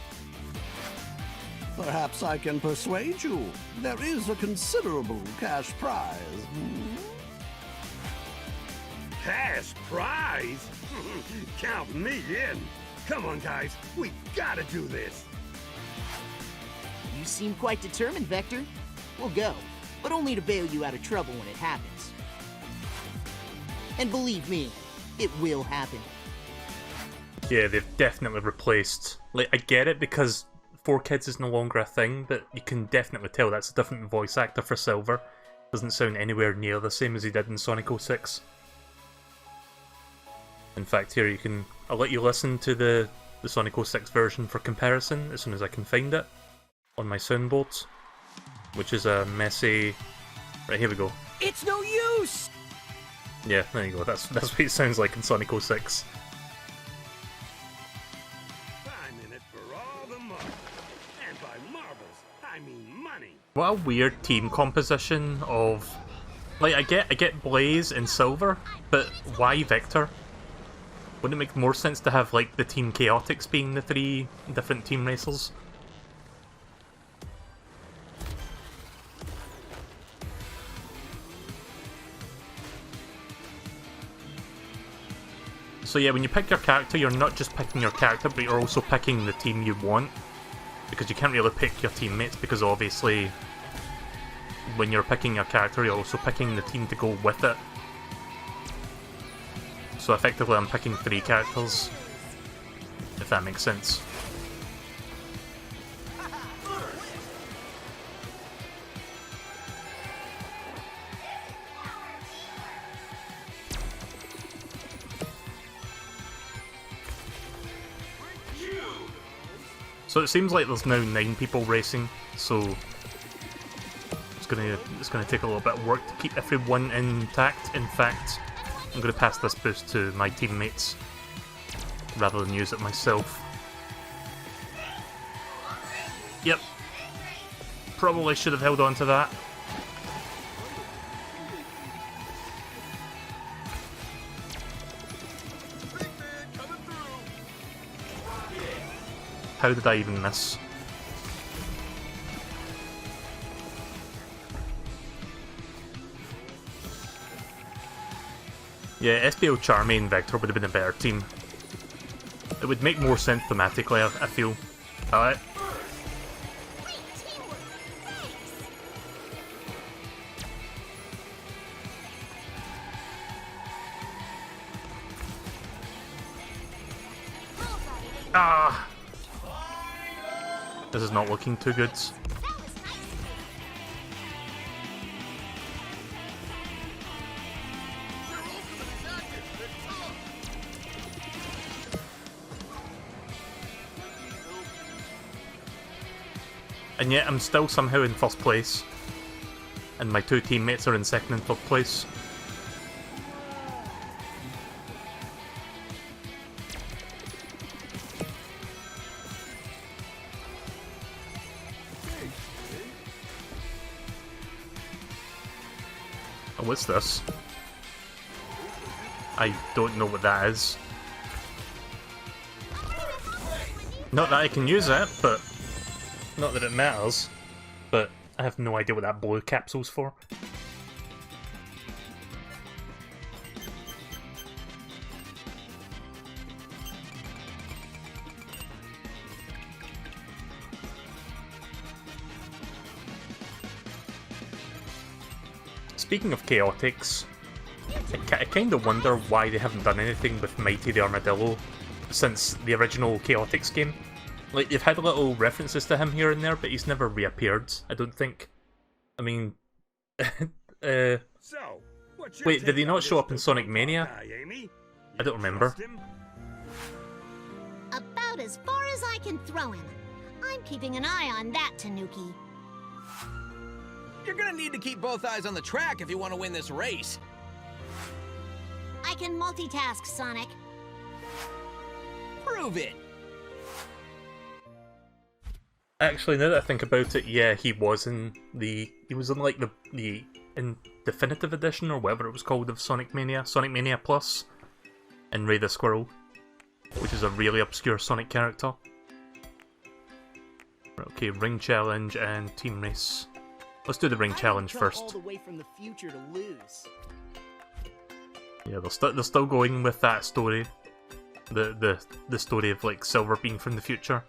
Perhaps I can persuade you. There is a considerable cash prize. Cash prize? Count me in. Come on, guys. We gotta do this. You seem quite determined, Vector. We'll go, but only to bail you out of trouble when it happens. And believe me, it will happen. Yeah, they've definitely replaced... Like, I get it because 4Kids is no longer a thing, but you can definitely tell that's a different voice actor for Silver. Doesn't sound anywhere near the same as he did in Sonic 06. In fact, here you can... I'll let you listen to the Sonic 06 version for comparison as soon as I can find it on my soundboard, which is a messy... Right, here we go. It's no use! Yeah, there you go. That's what it sounds like in Sonic 06. I'm in it for all the marbles. And by marbles, I mean money. What a weird team composition of... Like, I get Blaze and Silver, but why Vector? Wouldn't it make more sense to have, like, the Team Chaotix being the 3 different team racers? So yeah, when you pick your character, you're not just picking your character, but you're also picking the team you want. Because you can't really pick your teammates, because obviously when you're picking your character, you're also picking the team to go with it. So effectively I'm picking 3 characters, if that makes sense. So it seems like there's now 9 people racing, so it's gonna take a little bit of work to keep everyone intact. In fact, I'm going to pass this boost to my teammates rather than use it myself. Yep. Probably should have held on to that. How did I even miss? Yeah, SBO Charmy and Vector would have been a better team. It would make more sense thematically, I feel. Alright. Ah! This is not looking too good. And yet I'm still somehow in first place. And my 2 teammates are in second and third place. Oh, what's this? I don't know what that is. Not that I can use it, but... Not that it matters, but I have no idea what that blue capsule's for. Speaking of Chaotix, I kind of wonder why they haven't done anything with Mighty the Armadillo since the original Chaotix game. Like, they've had little references to him here and there, but he's never reappeared, I don't think. I mean... Wait, did he not show up in Sonic Mania? I don't remember. About as far as I can throw him. I'm keeping an eye on that, Tanuki. You're gonna need to keep both eyes on the track if you want to win this race. I can multitask, Sonic. Prove it. Actually, now that I think about it, yeah, he was in like the in Definitive Edition, or whatever it was called, of Sonic Mania Plus, and Ray the Squirrel, which is a really obscure Sonic character. Okay, ring challenge and team race. Let's do the ring challenge first. All the way from the future to lose. Yeah, they're still going with that story, the story of like Silver being from the future.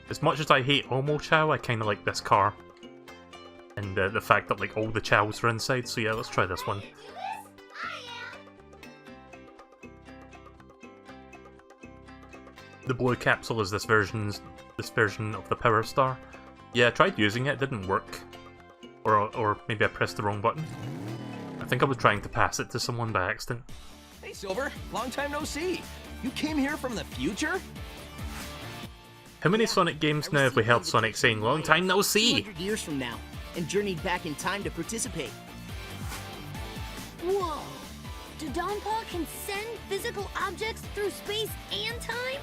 As much as I hate Omo Chow, I kind of like this car, and the fact that like all the chows are inside. So yeah, let's try this one. The blue capsule is this version of the Power Star. Yeah, I tried using it, didn't work. Or maybe I pressed the wrong button. I think I was trying to pass it to someone by accident. Hey, Silver. Long time no see. You came here from the future? How many Sonic games now have we heard Sonic saying, "Long time no see"? 200 years from now, and journeyed back in time to participate. Whoa! Dodonpaw can send physical objects through space and time?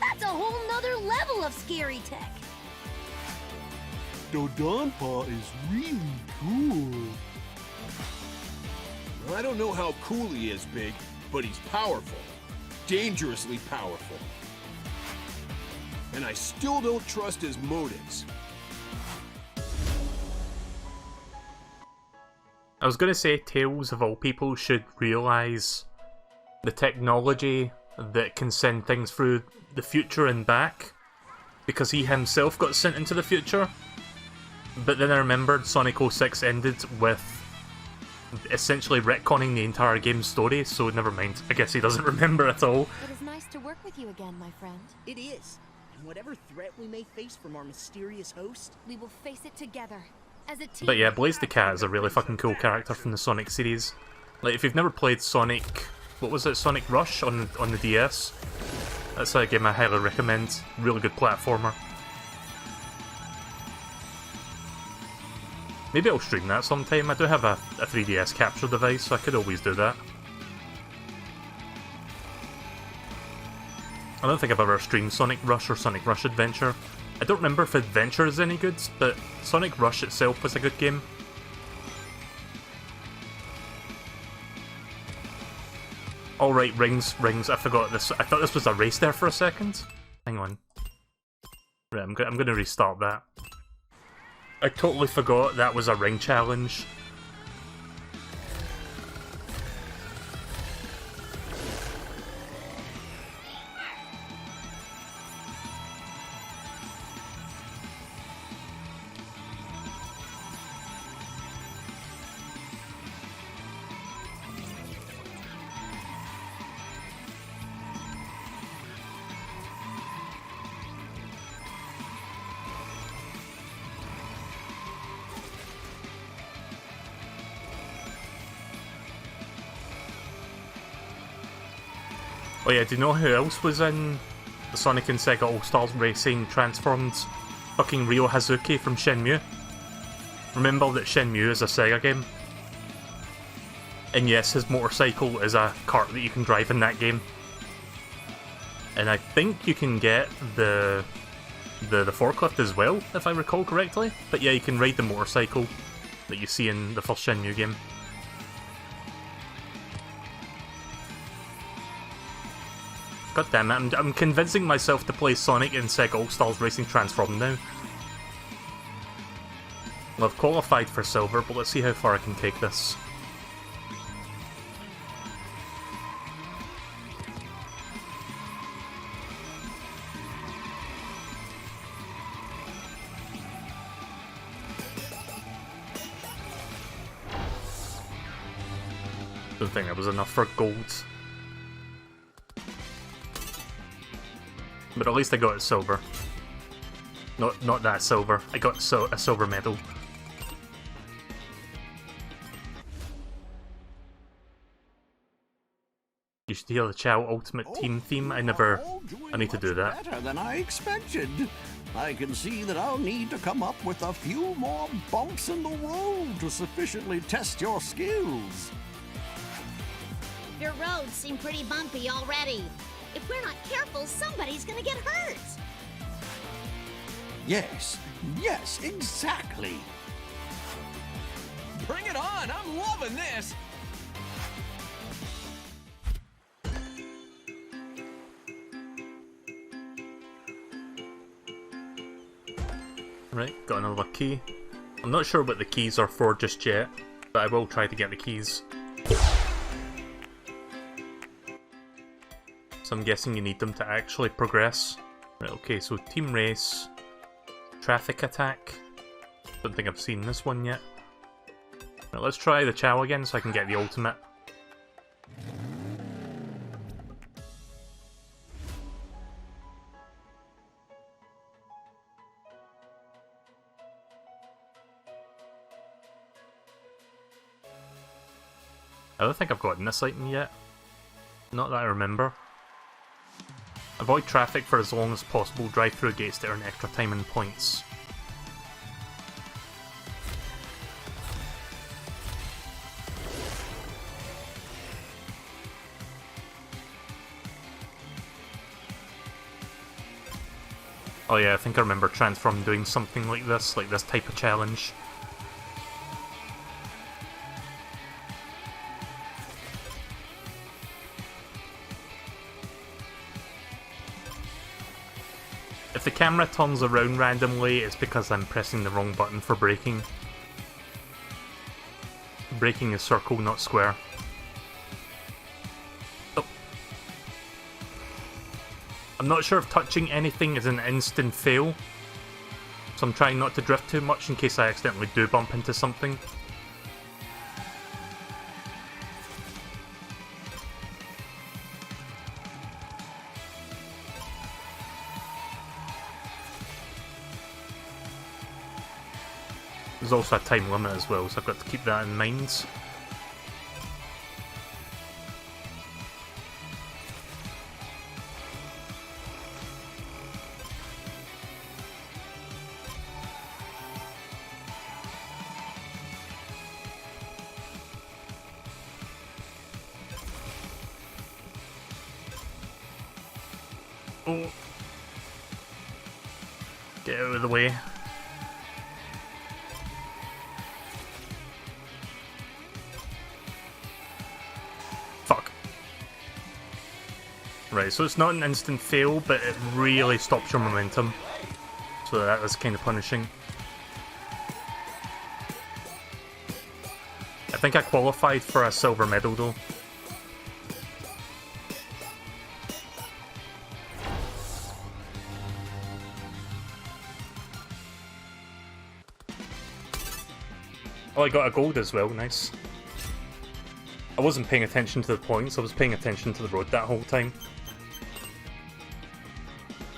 That's a whole nother level of scary tech. Dodonpaw is really cool. Well, I don't know how cool he is, Big, but he's powerful. Dangerously powerful. And I still don't trust his motives. I was gonna say Tails, of all people, should realise the technology that can send things through the future and back, because he himself got sent into the future. But then I remembered Sonic 06 ended with essentially retconning the entire game's story, so never mind. I guess he doesn't remember at all. It is nice to work with you again, my friend. It is. And whatever threat we may face from our mysterious host, We will face it together. As a team. But yeah, Blaze the Cat is a really fucking cool character from the Sonic series. Like, if you've never played Sonic... what was it? Sonic Rush on the DS? That's a game I highly recommend. Really good platformer. Maybe I'll stream that sometime. I do have a 3DS capture device, so I could always do that. I don't think I've ever streamed Sonic Rush or Sonic Rush Adventure. I don't remember if Adventure is any good, but Sonic Rush itself was a good game. Alright, rings, I forgot this. I thought this was a race there for a second. Hang on. Right, I'm gonna restart that. I totally forgot that was a ring challenge. Oh yeah, do you know who else was in the Sonic and Sega All-Stars Racing Transformed? Fucking Ryo Hazuki from Shenmue. Remember that Shenmue is a Sega game? And yes, his motorcycle is a cart that you can drive in that game. And I think you can get the forklift as well, if I recall correctly. But yeah, you can ride the motorcycle that you see in the first Shenmue game. God damn it, I'm convincing myself to play Sonic and Sega All-Stars Racing Transformed now. Well, I've qualified for silver, but let's see how far I can take this. Don't think that was enough for gold. But at least I got it silver. Not that silver. I got a silver medal. You should hear the Chow Ultimate Team theme. I need to do that. Better than I expected. I can see that I'll need to come up with a few more bumps in the road to sufficiently test your skills. Your roads seem pretty bumpy already. If we're not careful, somebody's gonna get hurt. Yes, yes, exactly. Bring it on! I'm loving this! Right, got another key. I'm not sure what the keys are for just yet, but I will try to get the keys. So I'm guessing you need them to actually progress. Right, okay, so team race, traffic attack. Don't think I've seen this one yet. Right, let's try the Chow again so I can get the ultimate. I don't think I've gotten this item yet. Not that I remember. Avoid traffic for as long as possible. Drive through gates to earn extra time and points. Oh yeah, I think I remember Transform doing something like this type of challenge. If the camera turns around randomly, it's because I'm pressing the wrong button for braking. Braking is circle, not square. Oh. I'm not sure if touching anything is an instant fail, so I'm trying not to drift too much in case I accidentally do bump into something. There's also a time limit as well, so I've got to keep that in mind. Oh. Get out of the way. Fuck. Right, so it's not an instant fail, but it really stops your momentum. So that was kind of punishing. I think I qualified for a silver medal though. Oh, I got a gold as well, nice. I wasn't paying attention to the points, I was paying attention to the road that whole time.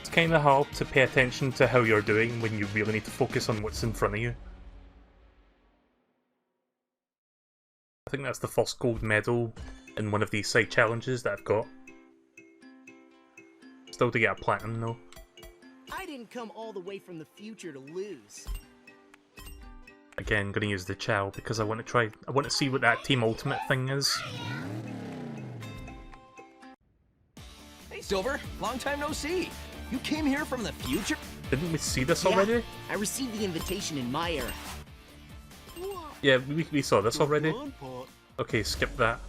It's kind of hard to pay attention to how you're doing when you really need to focus on what's in front of you. I think that's the first gold medal in one of these side challenges that I've got. Still to get a platinum though. I didn't come all the way from the future to lose. Again, gonna use the Chow because I want to see what that team ultimate thing is. Hey Silver, long time no see. You came here from the future? Didn't we see this already? I received the invitation in my era. Yeah, we saw this already. Okay, skip that.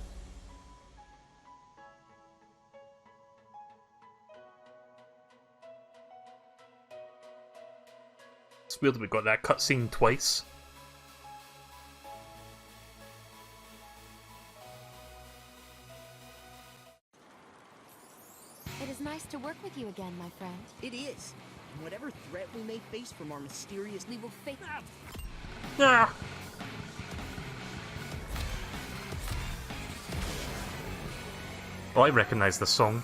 It's weird that we got that cutscene twice. It is nice to work with you again, my friend. It is. And whatever threat we may face from our mysterious, we will face. Ah. Oh, I recognise this song.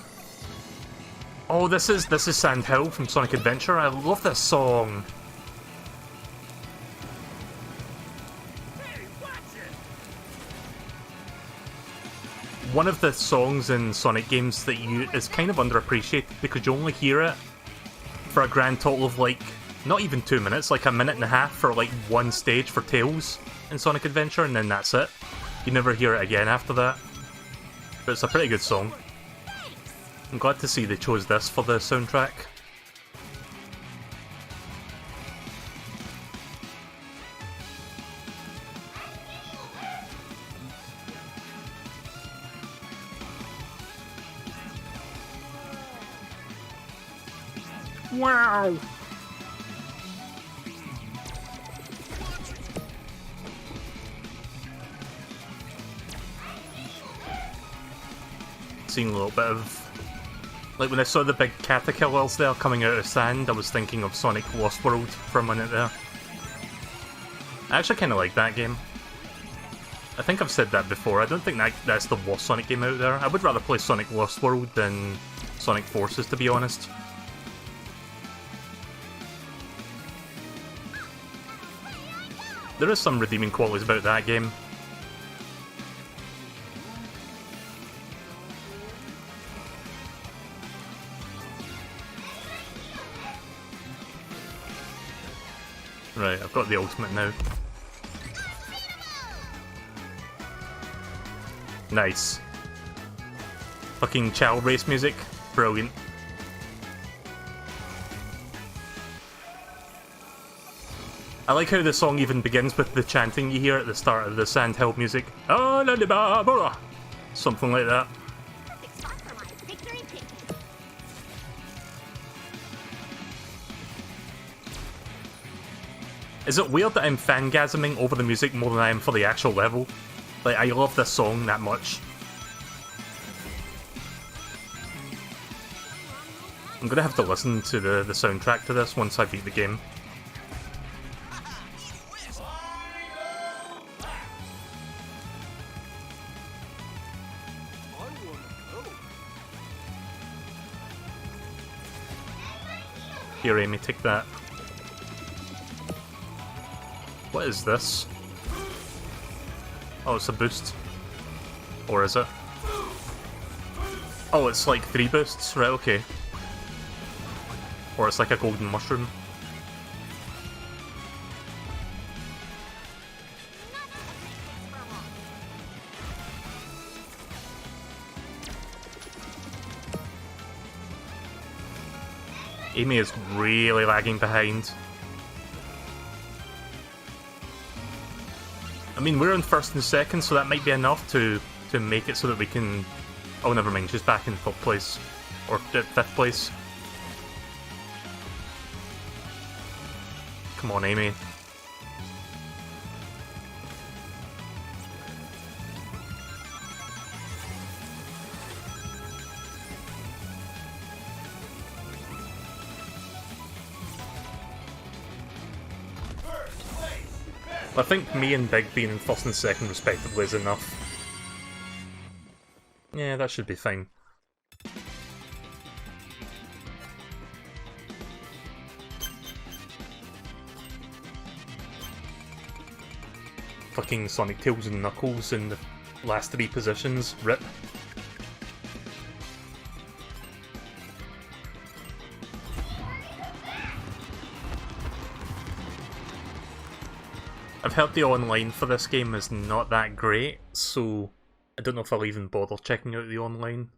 Oh, this is Sand Hill from Sonic Adventure. I love this song. One of the songs in Sonic games that is kind of underappreciated because you only hear it for a grand total of like not even 2 minutes, like a minute and a half for like one stage for Tails in Sonic Adventure, and then that's it. You never hear it again after that. But it's a pretty good song. I'm glad to see they chose this for the soundtrack. Wow! Seeing a little bit of... Like when I saw the big caterpillars there coming out of sand, I was thinking of Sonic Lost World for a minute there. I actually kind of like that game. I think I've said that before. I don't think that's the worst Sonic game out there. I would rather play Sonic Lost World than Sonic Forces, to be honest. There is some redeeming qualities about that game. Right, I've got the ultimate now. Nice. Fucking child race music. Brilliant. I like how the song even begins with the chanting you hear at the start of the Sandhill music. Oh, la la ba ba. Something like that. Is it weird that I'm fangasming over the music more than I am for the actual level? Like, I love this song that much. I'm gonna have to listen to the soundtrack to this once I beat the game. Here, Amy, take that. What is this? Oh, it's a boost. Or is it? Oh, it's like 3 boosts? Right, okay. Or it's like a golden mushroom. Amy is really lagging behind. I mean, we're in first and second, so that might be enough to make it so that we can... Oh, never mind, she's back in 4th place. Or 5th place. Come on, Amy. I think me and Big being in 1st and 2nd respectively is enough. Yeah, that should be fine. Fucking Sonic, Tails and Knuckles in the last 3 positions. Rip. I've heard the online for this game is not that great, so I don't know if I'll even bother checking out the online.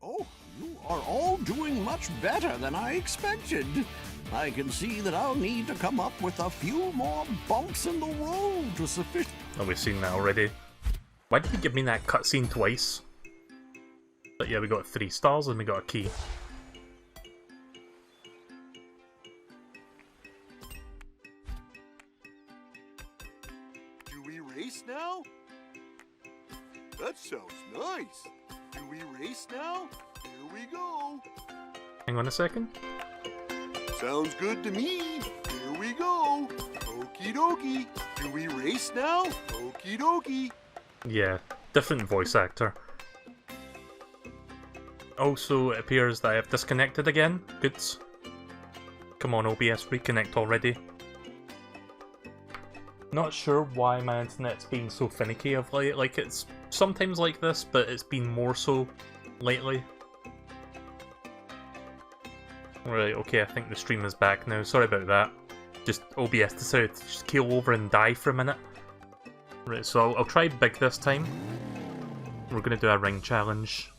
Oh, you are all doing much better than I expected. I can see that I'll need to come up with a few more bumps in the road to sufficient. Oh, we've seen that already. Why did you give me that cutscene twice? But yeah, we got 3 stars and we got a key. Do we race now? That sounds nice. Do we race now? Here we go. Hang on a second. Sounds good to me. Here we go. Okie dokie. Do we race now? Okie dokie. Yeah, different voice actor. Also, it appears that I have disconnected again. Good. Come on, OBS, reconnect already. Not sure why my internet's been so finicky of late. Like, it's sometimes like this, but it's been more so lately. Right, okay, I think the stream is back now. Sorry about that. Just OBS decided to just keel over and die for a minute. Right, so I'll try Big this time. We're gonna do a ring challenge.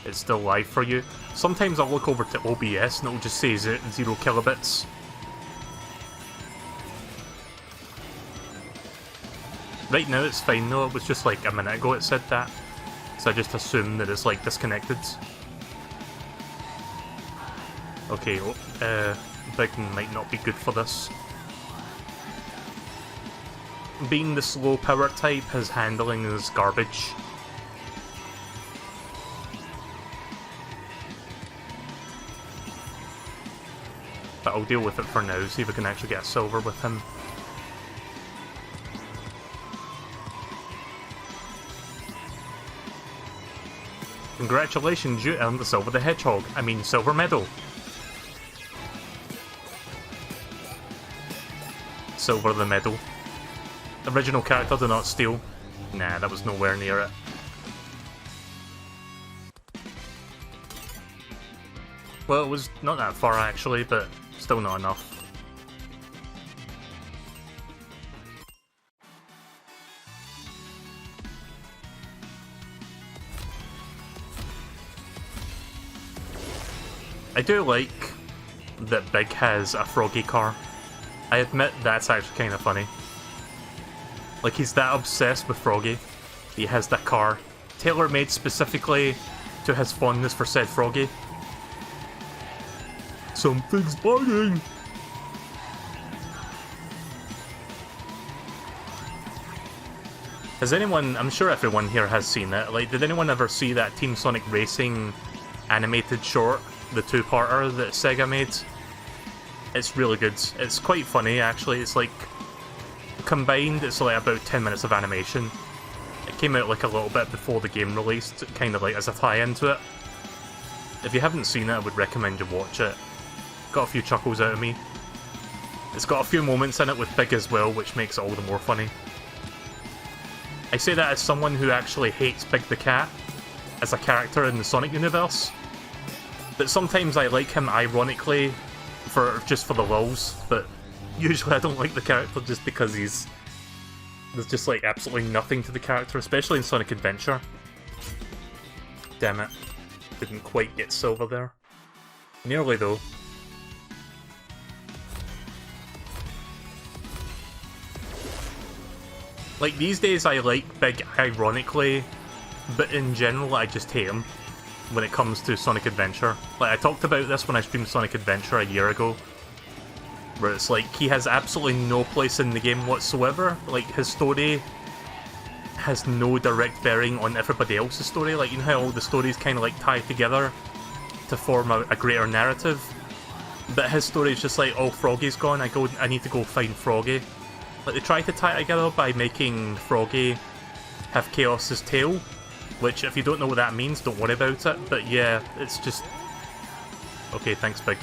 it's still live for you. Sometimes I'll look over to OBS and it'll just say 0 kilobits. Right now it's fine though, it was just like a minute ago it said that. So I just assume that it's like disconnected. Okay, Big might not be good for this. Being the slow power type, his handling is garbage. But I'll deal with it for now, see if we can actually get a silver with him. Congratulations, you earned the Silver the Hedgehog. I mean, silver medal. Silver the medal. Original character do not steal. Nah, that was nowhere near it. Well, it was not that far actually, but still not enough. I do like that Big has a Froggy car. I admit that's actually kind of funny. Like, he's that obsessed with Froggy. He has that car, tailor-made specifically to his fondness for said Froggy. Something's biting! Has anyone, I'm sure everyone here has seen it, like, did anyone ever see that Team Sonic Racing animated short? The two-parter that Sega made? It's really good. It's quite funny, actually. It's like, combined, it's like about 10 minutes of animation. It came out like a little bit before the game released, kind of like as a tie-in to it. If you haven't seen it, I would recommend you watch it. Got a few chuckles out of me. It's got a few moments in it with Big as well, which makes it all the more funny. I say that as someone who actually hates Big the Cat as a character in the Sonic universe. But sometimes I like him ironically, just for the lulz, but usually I don't like the character just because there's just like absolutely nothing to the character, especially in Sonic Adventure. Damn it. Didn't quite get silver there. Nearly though. Like, these days I like Big ironically, but in general I just hate him when it comes to Sonic Adventure. Like, I talked about this when I streamed Sonic Adventure a year ago, where it's like, he has absolutely no place in the game whatsoever. Like, his story has no direct bearing on everybody else's story. Like, you know how all the stories kind of like tie together to form a greater narrative? But his story is just like, oh, Froggy's gone, I need to go find Froggy. Like, they try to tie it together by making Froggy have Chaos's tail, which, if you don't know what that means, don't worry about it. But yeah, it's just... Okay, thanks, Big.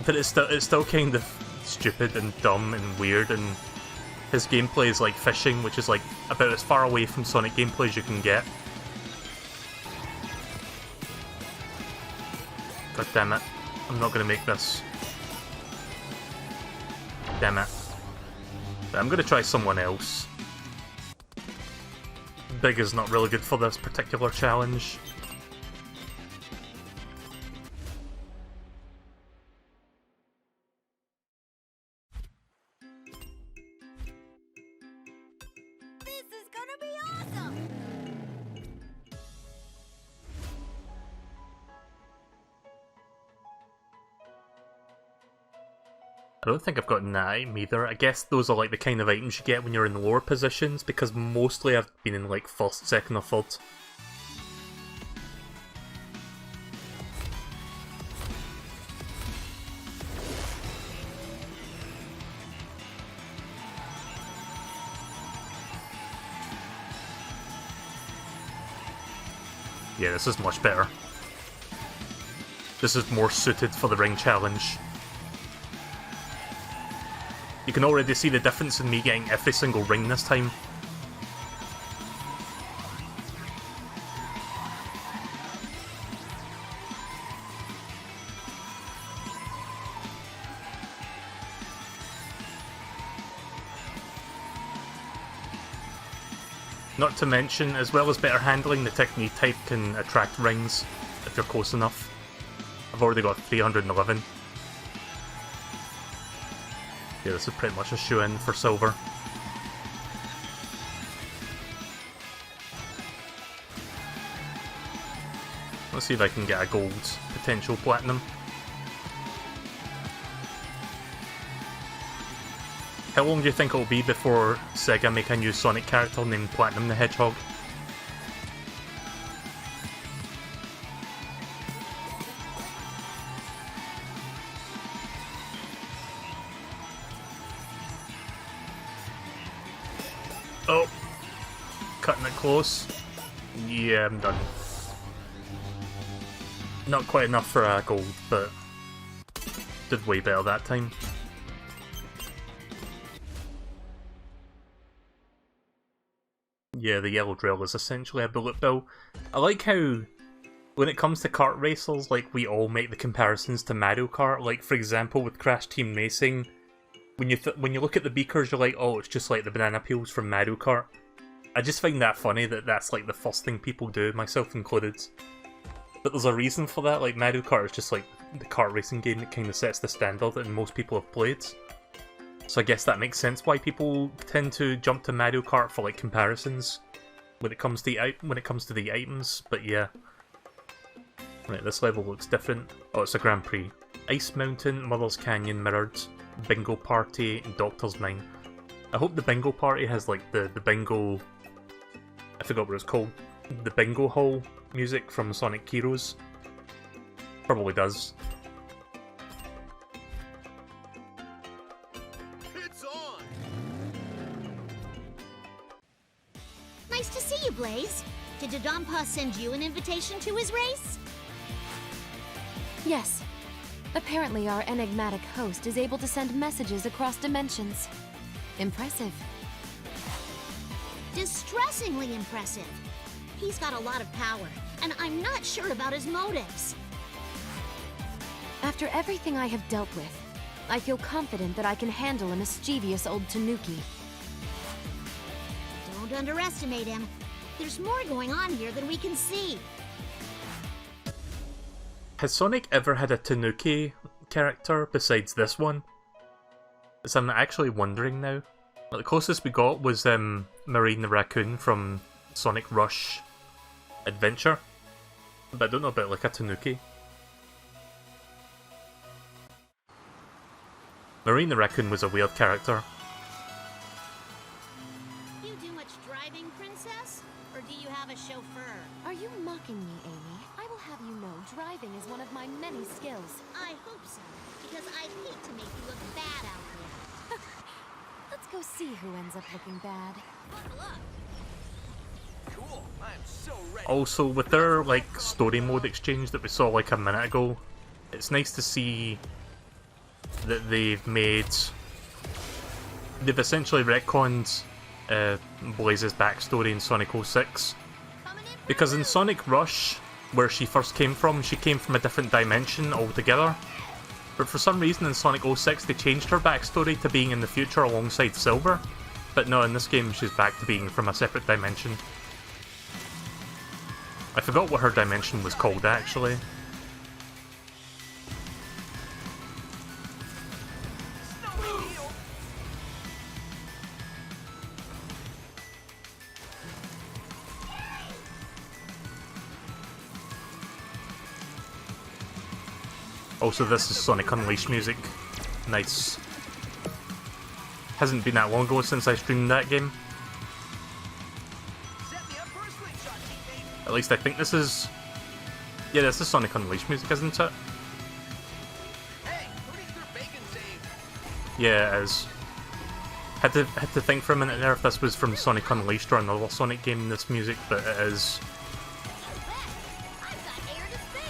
But it's still kind of stupid and dumb and weird, and his gameplay is like fishing, which is like about as far away from Sonic gameplay as you can get. God damn it. I'm not gonna make this. Damn it. But I'm gonna try someone else. Big is not really good for this particular challenge. This is gonna be awesome! I don't think I've got an item either. I guess those are like the kind of items you get when you're in lower positions, because mostly I've been in like first, second or third. Yeah, this is much better. This is more suited for the ring challenge. You can already see the difference in me getting every single ring this time. Not to mention, as well as better handling, the technique type can attract rings if you're close enough. I've already got 311. Yeah, this is pretty much a shoe-in for silver. Let's see if I can get a gold potential platinum. How long do you think it'll be before Sega make a new Sonic character named Platinum the Hedgehog? Oh! Cutting it close. Yeah, I'm done. Not quite enough for a gold, but did way better that time. Yeah, the yellow drill is essentially a bullet bill. I like how, when it comes to kart racers, like, we all make the comparisons to Mario Kart. Like, for example, with Crash Team Racing, when you look at the beakers, you're like, oh, it's just like the banana peels from Mario Kart. I just find that funny that that's like the first thing people do, myself included. But there's a reason for that. Like, Mario Kart is just like the kart racing game that kind of sets the standard and most people have played. So I guess that makes sense why people tend to jump to Mario Kart for like comparisons when it comes to the items. But yeah, right, this level looks different. Oh, it's a Grand Prix. Ice Mountain, Mother's Canyon, Mirrored, Bingo Party, Doctor's Mine. I hope the Bingo Party has like the bingo. I forgot what it's called. The Bingo Hall music from Sonic Heroes. Probably does. It's on! Nice to see you, Blaze. Did Dodonpa send you an invitation to his race? Yes. Apparently our enigmatic host is able to send messages across dimensions. Impressive. Distressingly impressive. He's got a lot of power, and I'm not sure about his motives. After everything I have dealt with, I feel confident that I can handle a mischievous old Tanuki. Don't underestimate him. There's more going on here than we can see. Has Sonic ever had a Tanuki character besides this one? As I'm actually wondering now. Well, the closest we got was Marine the Raccoon from Sonic Rush Adventure. But I don't know about like a Tanuki. Marine the Raccoon was a weird character. You do much driving, Princess? Or do you have a chauffeur? Are you mocking me, Amy? I will have you know driving is one of my many skills. I hope so, because I'd hate to make you look bad out there. Let's go see who ends up looking bad. Buckle up. Cool. I'm so ready. Also, with their like story mode exchange that we saw like a minute ago, it's nice to see that they've essentially retconned Blaze's backstory in Sonic 06. Because in Sonic Rush, where she first came from a different dimension altogether. But for some reason in Sonic 06 they changed her backstory to being in the future alongside Silver. But no, in this game she's back to being from a separate dimension. I forgot what her dimension was called actually. Also, this is Sonic Unleashed music. Nice. Hasn't been that long ago since I streamed that game. At least I think this is... Yeah, this is Sonic Unleashed music, isn't it? Yeah, it is. Had to think for a minute there if this was from Sonic Unleashed or another Sonic game in this music, but it is.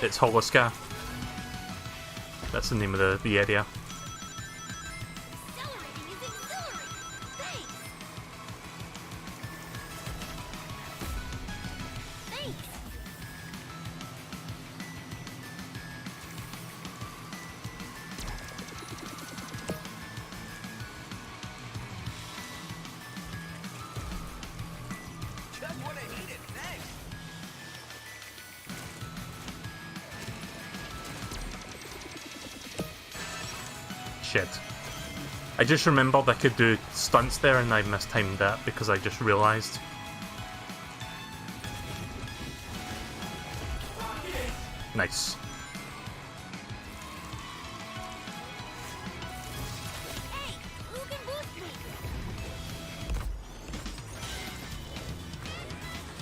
It's Holoska. That's the name of the area. shit. I just remembered I could do stunts there and I mistimed that because I just realised. Nice. Hey, who can boost me?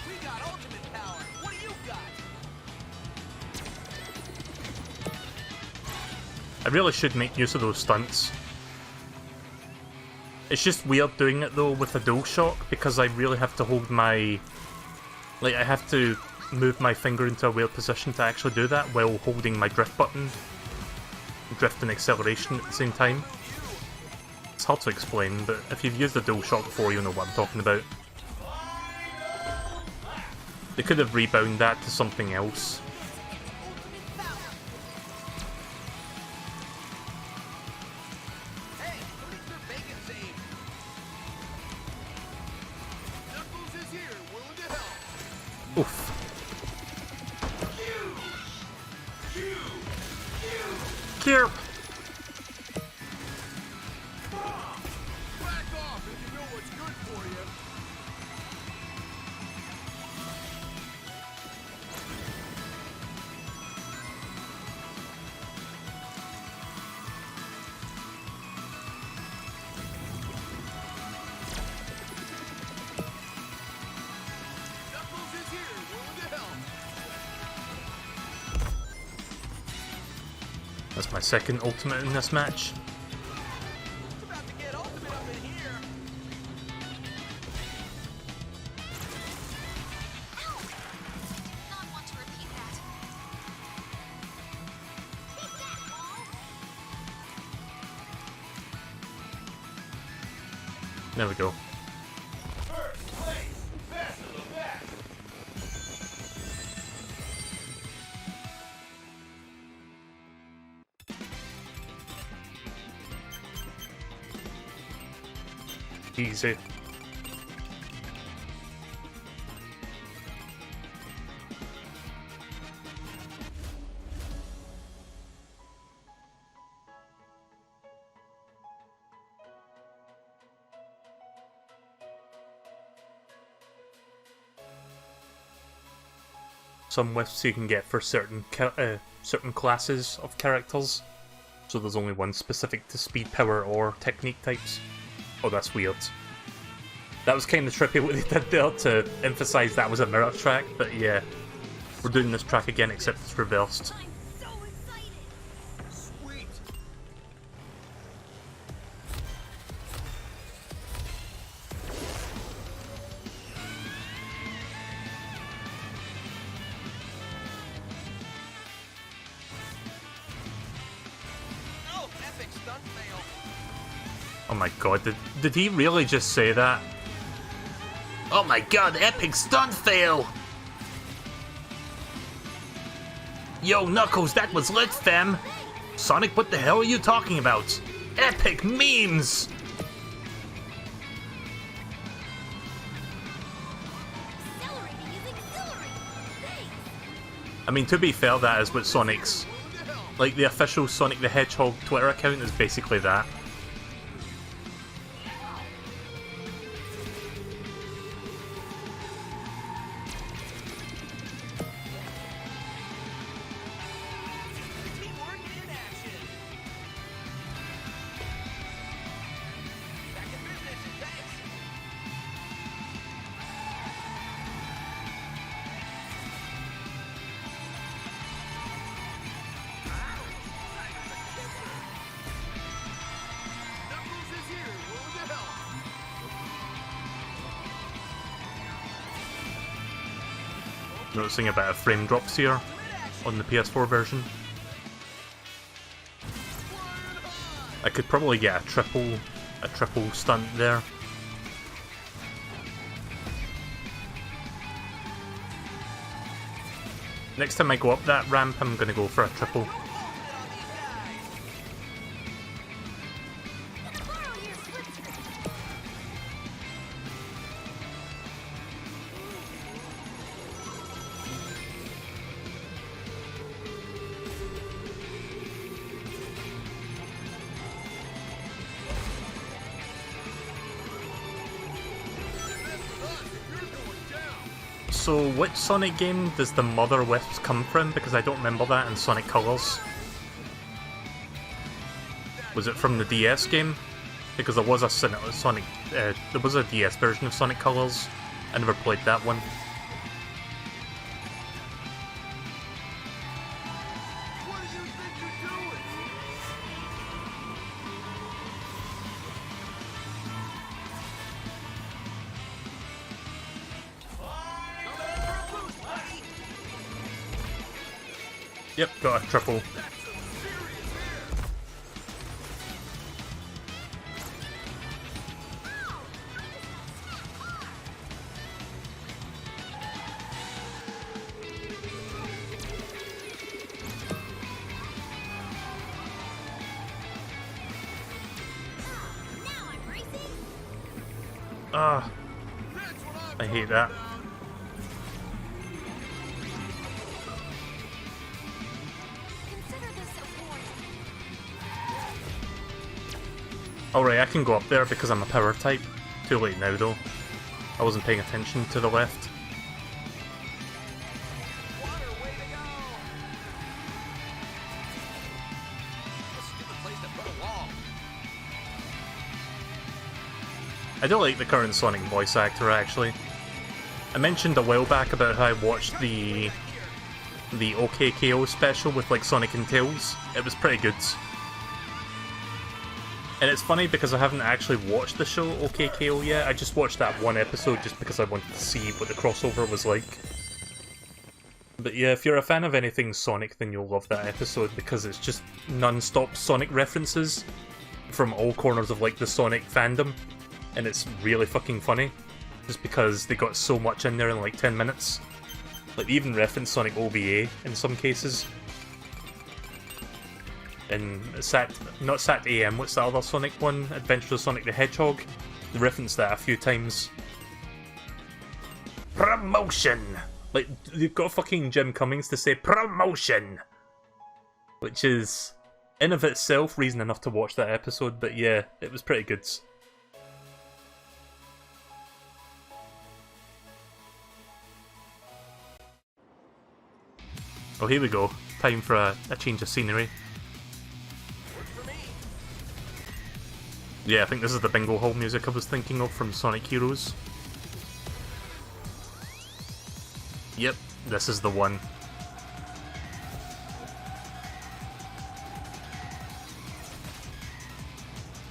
We got ultimate power. What do you got? I really should make use of those stunts. It's just weird doing it though with a DualShock because I really have to hold my... Like, I have to move my finger into a weird position to actually do that while holding my drift button. Drift and acceleration at the same time. It's hard to explain, but if you've used the DualShock before, you'll know what I'm talking about. They could have rebound that to something else. Hey, who needs their bacon saved? Knuckles is here, willing to help. Oof. Kirby! Back off if you know what's good for you. Knuckles is here, willing to help. That's my second ultimate in this match. It's about to get ultimate up in here. Not want to repeat that. Take that, ball. There we go. Easy. Some whiffs you can get for certain certain classes of characters, so there's only one specific to speed, power, or technique types. Oh, that's weird. That was kind of trippy what they did there to emphasize that was a mirror track, but yeah, we're doing this track again except it's reversed. I'm so excited. Sweet. Oh, epic stunt fail. Oh my god, did he really just say that? Oh my god, epic stunt fail! Yo, Knuckles, that was lit, fam! Sonic, what the hell are you talking about? Epic memes! Accelerating is exhilarating. Thanks. I mean, to be fair, that is what Sonic's... Like, the official Sonic the Hedgehog Twitter account is basically that. Teamwork in action. Back in business, thanks. Knuckles is here, willing to help. Noticing a bit of frame drops here on the PS4 version. I could probably get a triple stunt there. Next time I go up that ramp, I'm gonna go for a triple. Borrow your slipstream. So, which Sonic game does the Mother Wisps come from? Because I don't remember that in Sonic Colors. Was it from the DS game? Because there was a there was a DS version of Sonic Colors. I never played that one. Yep, got a triple. Ah, I hate that. Alright, I can go up there because I'm a power type. Too late now though. I wasn't paying attention to the left. I don't like the current Sonic voice actor actually. I mentioned a while back about how I watched the OKKO special with like Sonic and Tails. It was pretty good. And it's funny because I haven't actually watched the show OKKO yet. I just watched that one episode just because I wanted to see what the crossover was like. But yeah, if you're a fan of anything Sonic, then you'll love that episode because it's just non-stop Sonic references from all corners of like the Sonic fandom. And it's really fucking funny. Just because they got so much in there in like 10 minutes. Like they even reference Sonic OVA in some cases. And not Sat AM, what's the other Sonic one? Adventures of Sonic the Hedgehog. They referenced that a few times. Promotion! Like, they've got fucking Jim Cummings to say promotion! Which is, in of itself, reason enough to watch that episode, but yeah, it was pretty good. Oh, here we go. Time for a change of scenery. Yeah, I think this is the bingo hall music I was thinking of from Sonic Heroes. Yep, this is the one.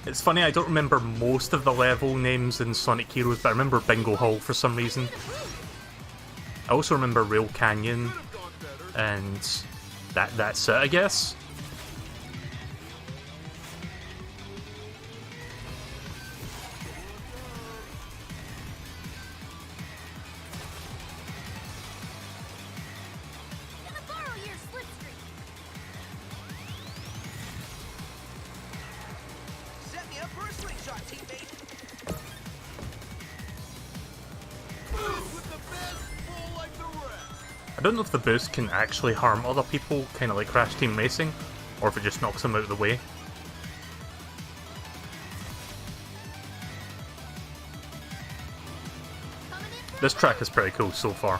It's funny, I don't remember most of the level names in Sonic Heroes, but I remember Bingo Hall for some reason. I also remember Rail Canyon, and that's it, I guess. I don't know if the boost can actually harm other people, kind of like Crash Team Racing, or if it just knocks them out of the way. This track is pretty cool so far.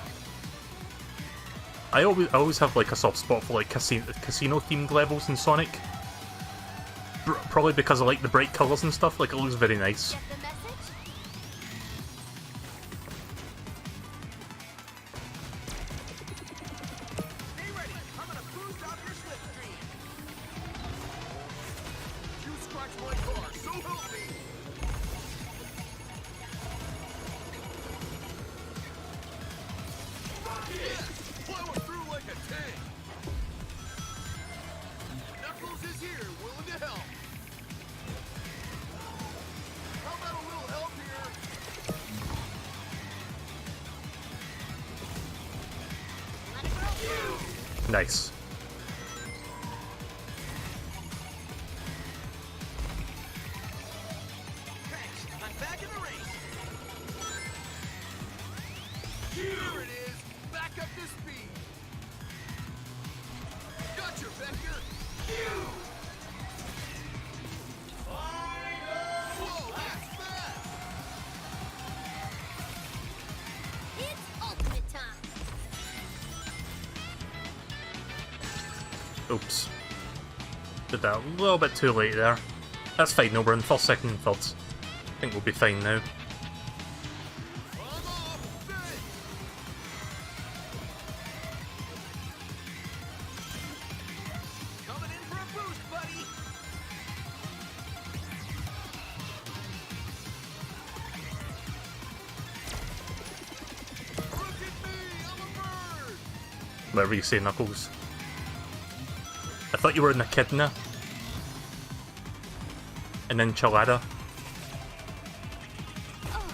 I always have like a soft spot for like casino themed levels in Sonic. Probably because I like the bright colours and stuff, like it looks very nice. Nice. I'm back in the race. Here it is. Back up to speed. Gotcha, Vector. Whoa, that's fast. It's ultimate time. Oops. Did that a little bit too late there. That's fine, no, we're in first, second, and third. I think we'll be fine now. Coming in for a boost, buddy. Look at me, I'm a bird. Whatever you say, Knuckles. I thought you were an echidna. And then Chalada. Oh,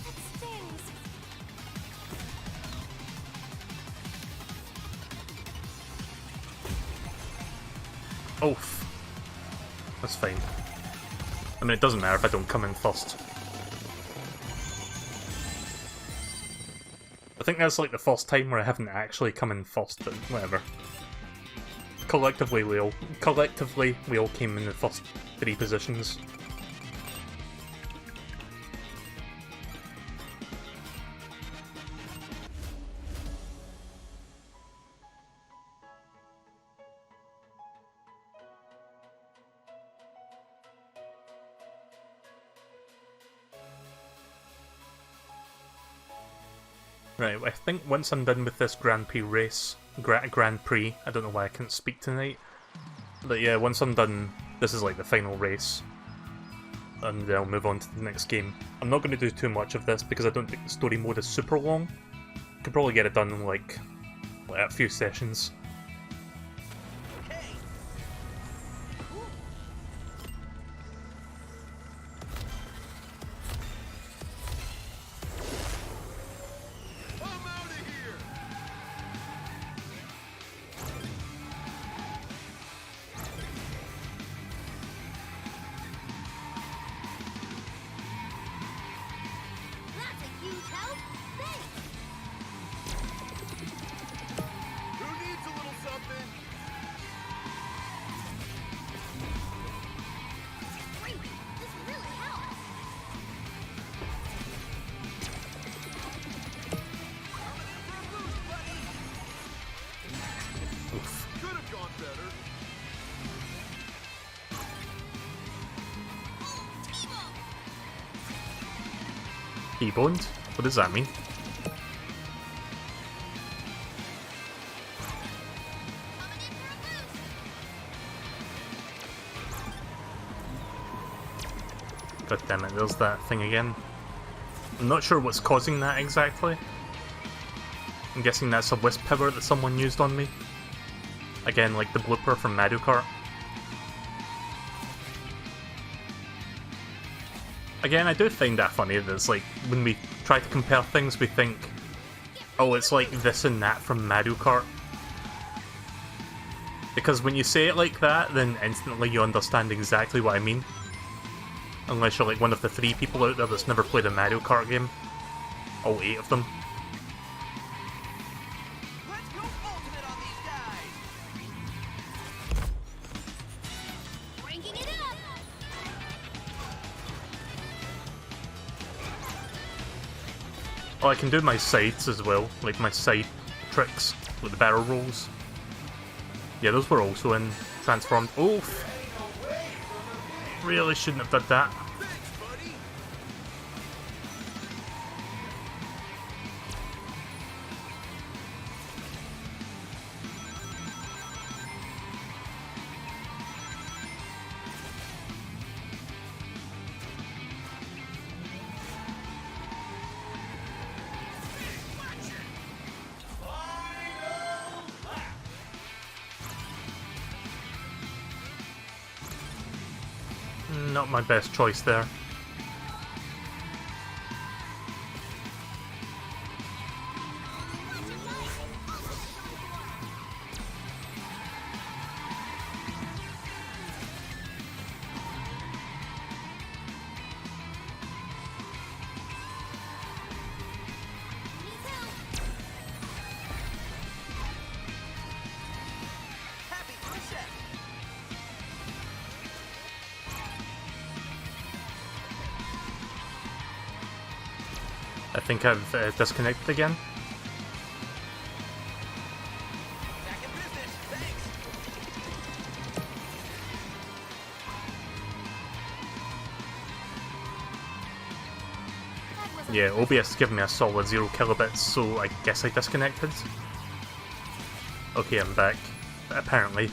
that stings. Oof. That's fine. I mean, it doesn't matter if I don't come in first. I think that's like the first time where I haven't actually come in first, but whatever. Collectively, we all came in the first 3 positions. Right, I think once I'm done with this Grand Prix race, Grand Prix, I don't know why I can't speak tonight, but yeah, once I'm done, this is like the final race, and then I'll move on to the next game. I'm not going to do too much of this because I don't think the story mode is super long. Could probably get it done in like a few sessions. That's a huge help. Thanks. Who needs a little something? Great. This really helps. Oof. Could have gone better. T-boned? What does that mean? God damn it, there's that thing again. I'm not sure what's causing that exactly. I'm guessing that's a wisp power that someone used on me. Again, like the blooper from Mario Kart. Again, I do find that funny that it's like, when we try to compare things, we think, oh, it's like this and that from Mario Kart. Because when you say it like that, then instantly you understand exactly what I mean. Unless you're like one of the 3 people out there that's never played a Mario Kart game. All 8 of them. Let's go ultimate on these guys. Cranking it up. Oh, I can do my sides as well, like my side tricks with the barrel rolls. Yeah, those were also in Transformed. Oof! Really shouldn't have done that. Thanks, buddy. Not my best choice there. Happy reset. I think I've disconnected again. Back in business. Thanks. Yeah, OBS is giving me a solid 0 kilobits, so I guess I disconnected. Okay, I'm back. Apparently.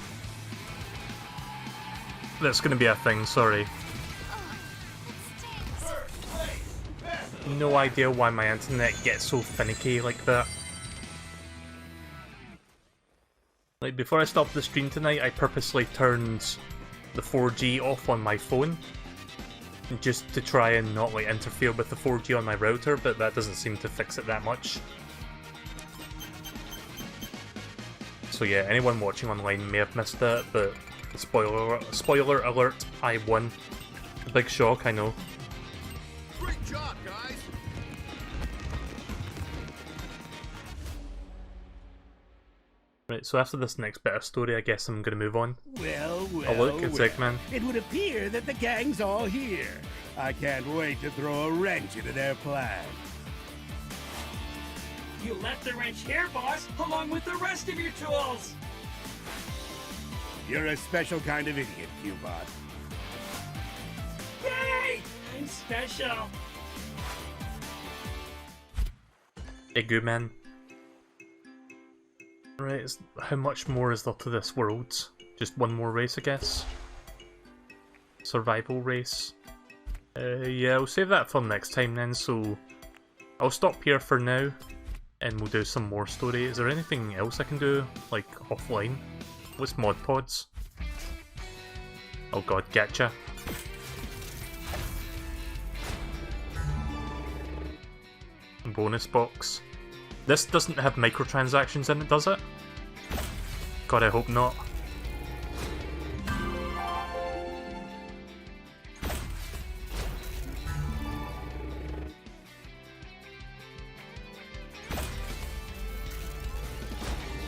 That's gonna be a thing, sorry. No idea why my internet gets so finicky like that. Like, before I stopped the stream tonight, I purposely turned the 4G off on my phone, just to try and not like interfere with the 4G on my router, but that doesn't seem to fix it that much. So yeah, anyone watching online may have missed that, but spoiler alert, I won. A big shock, I know. Great job, guys! Right, so after this next bit of story, I guess I'm gonna move on. Well, Oh look, it's Eggman. It would appear that the gang's all here. I can't wait to throw a wrench into their plan. You left the wrench here, boss, along with the rest of your tools! You're a special kind of idiot, Cubot. Yay! I'm special! Eggman. Right, how much more is there to this world? Just one more race, I guess? Survival race. Yeah, I'll save that for next time then, so I'll stop here for now, and we'll do some more story. Is there anything else I can do, like, offline? What's mod pods? Oh god, getcha. Bonus box. This doesn't have microtransactions in it, does it? God, I hope not.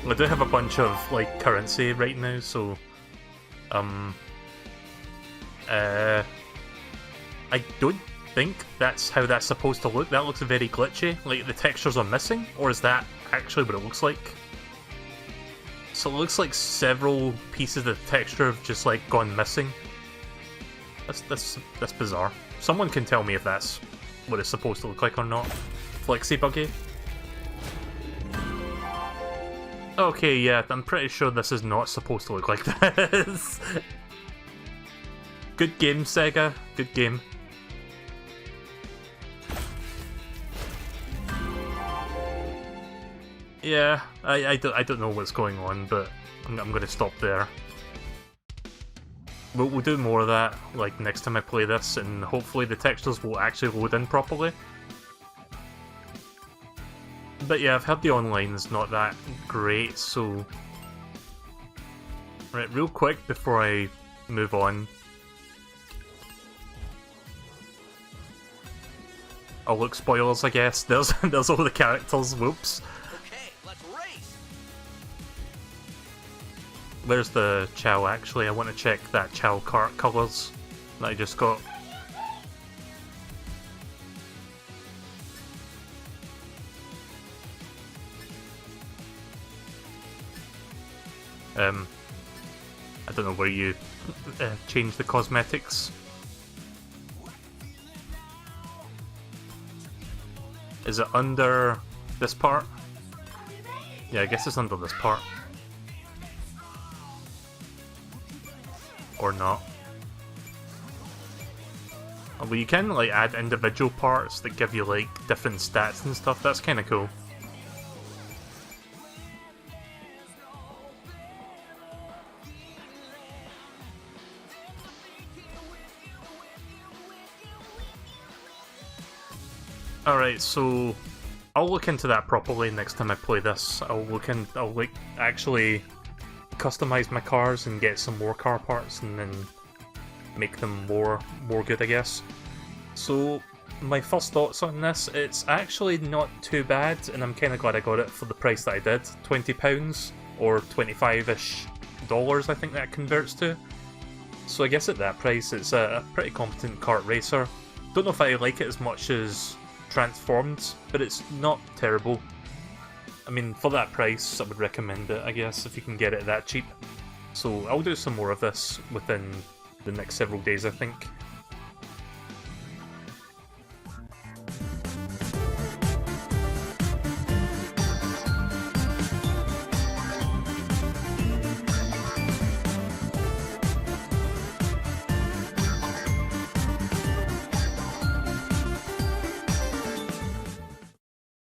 I do have a bunch of, like, currency right now, so... I don't think that's how that's supposed to look. That looks very glitchy. Like, the textures are missing? Or is that actually what it looks like? So it looks like several pieces of the texture have just, like, gone missing. That's bizarre. Someone can tell me if that's what it's supposed to look like or not. Flexi buggy. Okay, yeah, I'm pretty sure this is not supposed to look like this. Good game, Sega. Good game. Yeah, I don't know what's going on, but I'm going to stop there. We'll do more of that, like, next time I play this, and hopefully the textures will actually load in properly. But yeah, I've heard the online's not that great, so... Right, real quick before I move on. Oh look, spoilers I guess, there's all the characters, whoops. Okay, let's race. Where's the Chow actually? I want to check that Chow cart colours that I just got. I don't know where you change the cosmetics. Is it under this part? Yeah, I guess it's under this part. Or not. Well, you can like add individual parts that give you like different stats and stuff. That's kind of cool. Alright, so I'll look into that properly next time I play this. I'll like actually customize my cars and get some more car parts and then make them more good, I guess. So my first thoughts on this, it's actually not too bad, and I'm kind of glad I got it for the price that I did. £20 or 25-ish dollars, I think that converts to. So I guess at that price, it's a pretty competent kart racer. Don't know if I like it as much as Transformed, but it's not terrible. I mean, for that price, I would recommend it, I guess, if you can get it that cheap. So I'll do some more of this within the next several days, I think.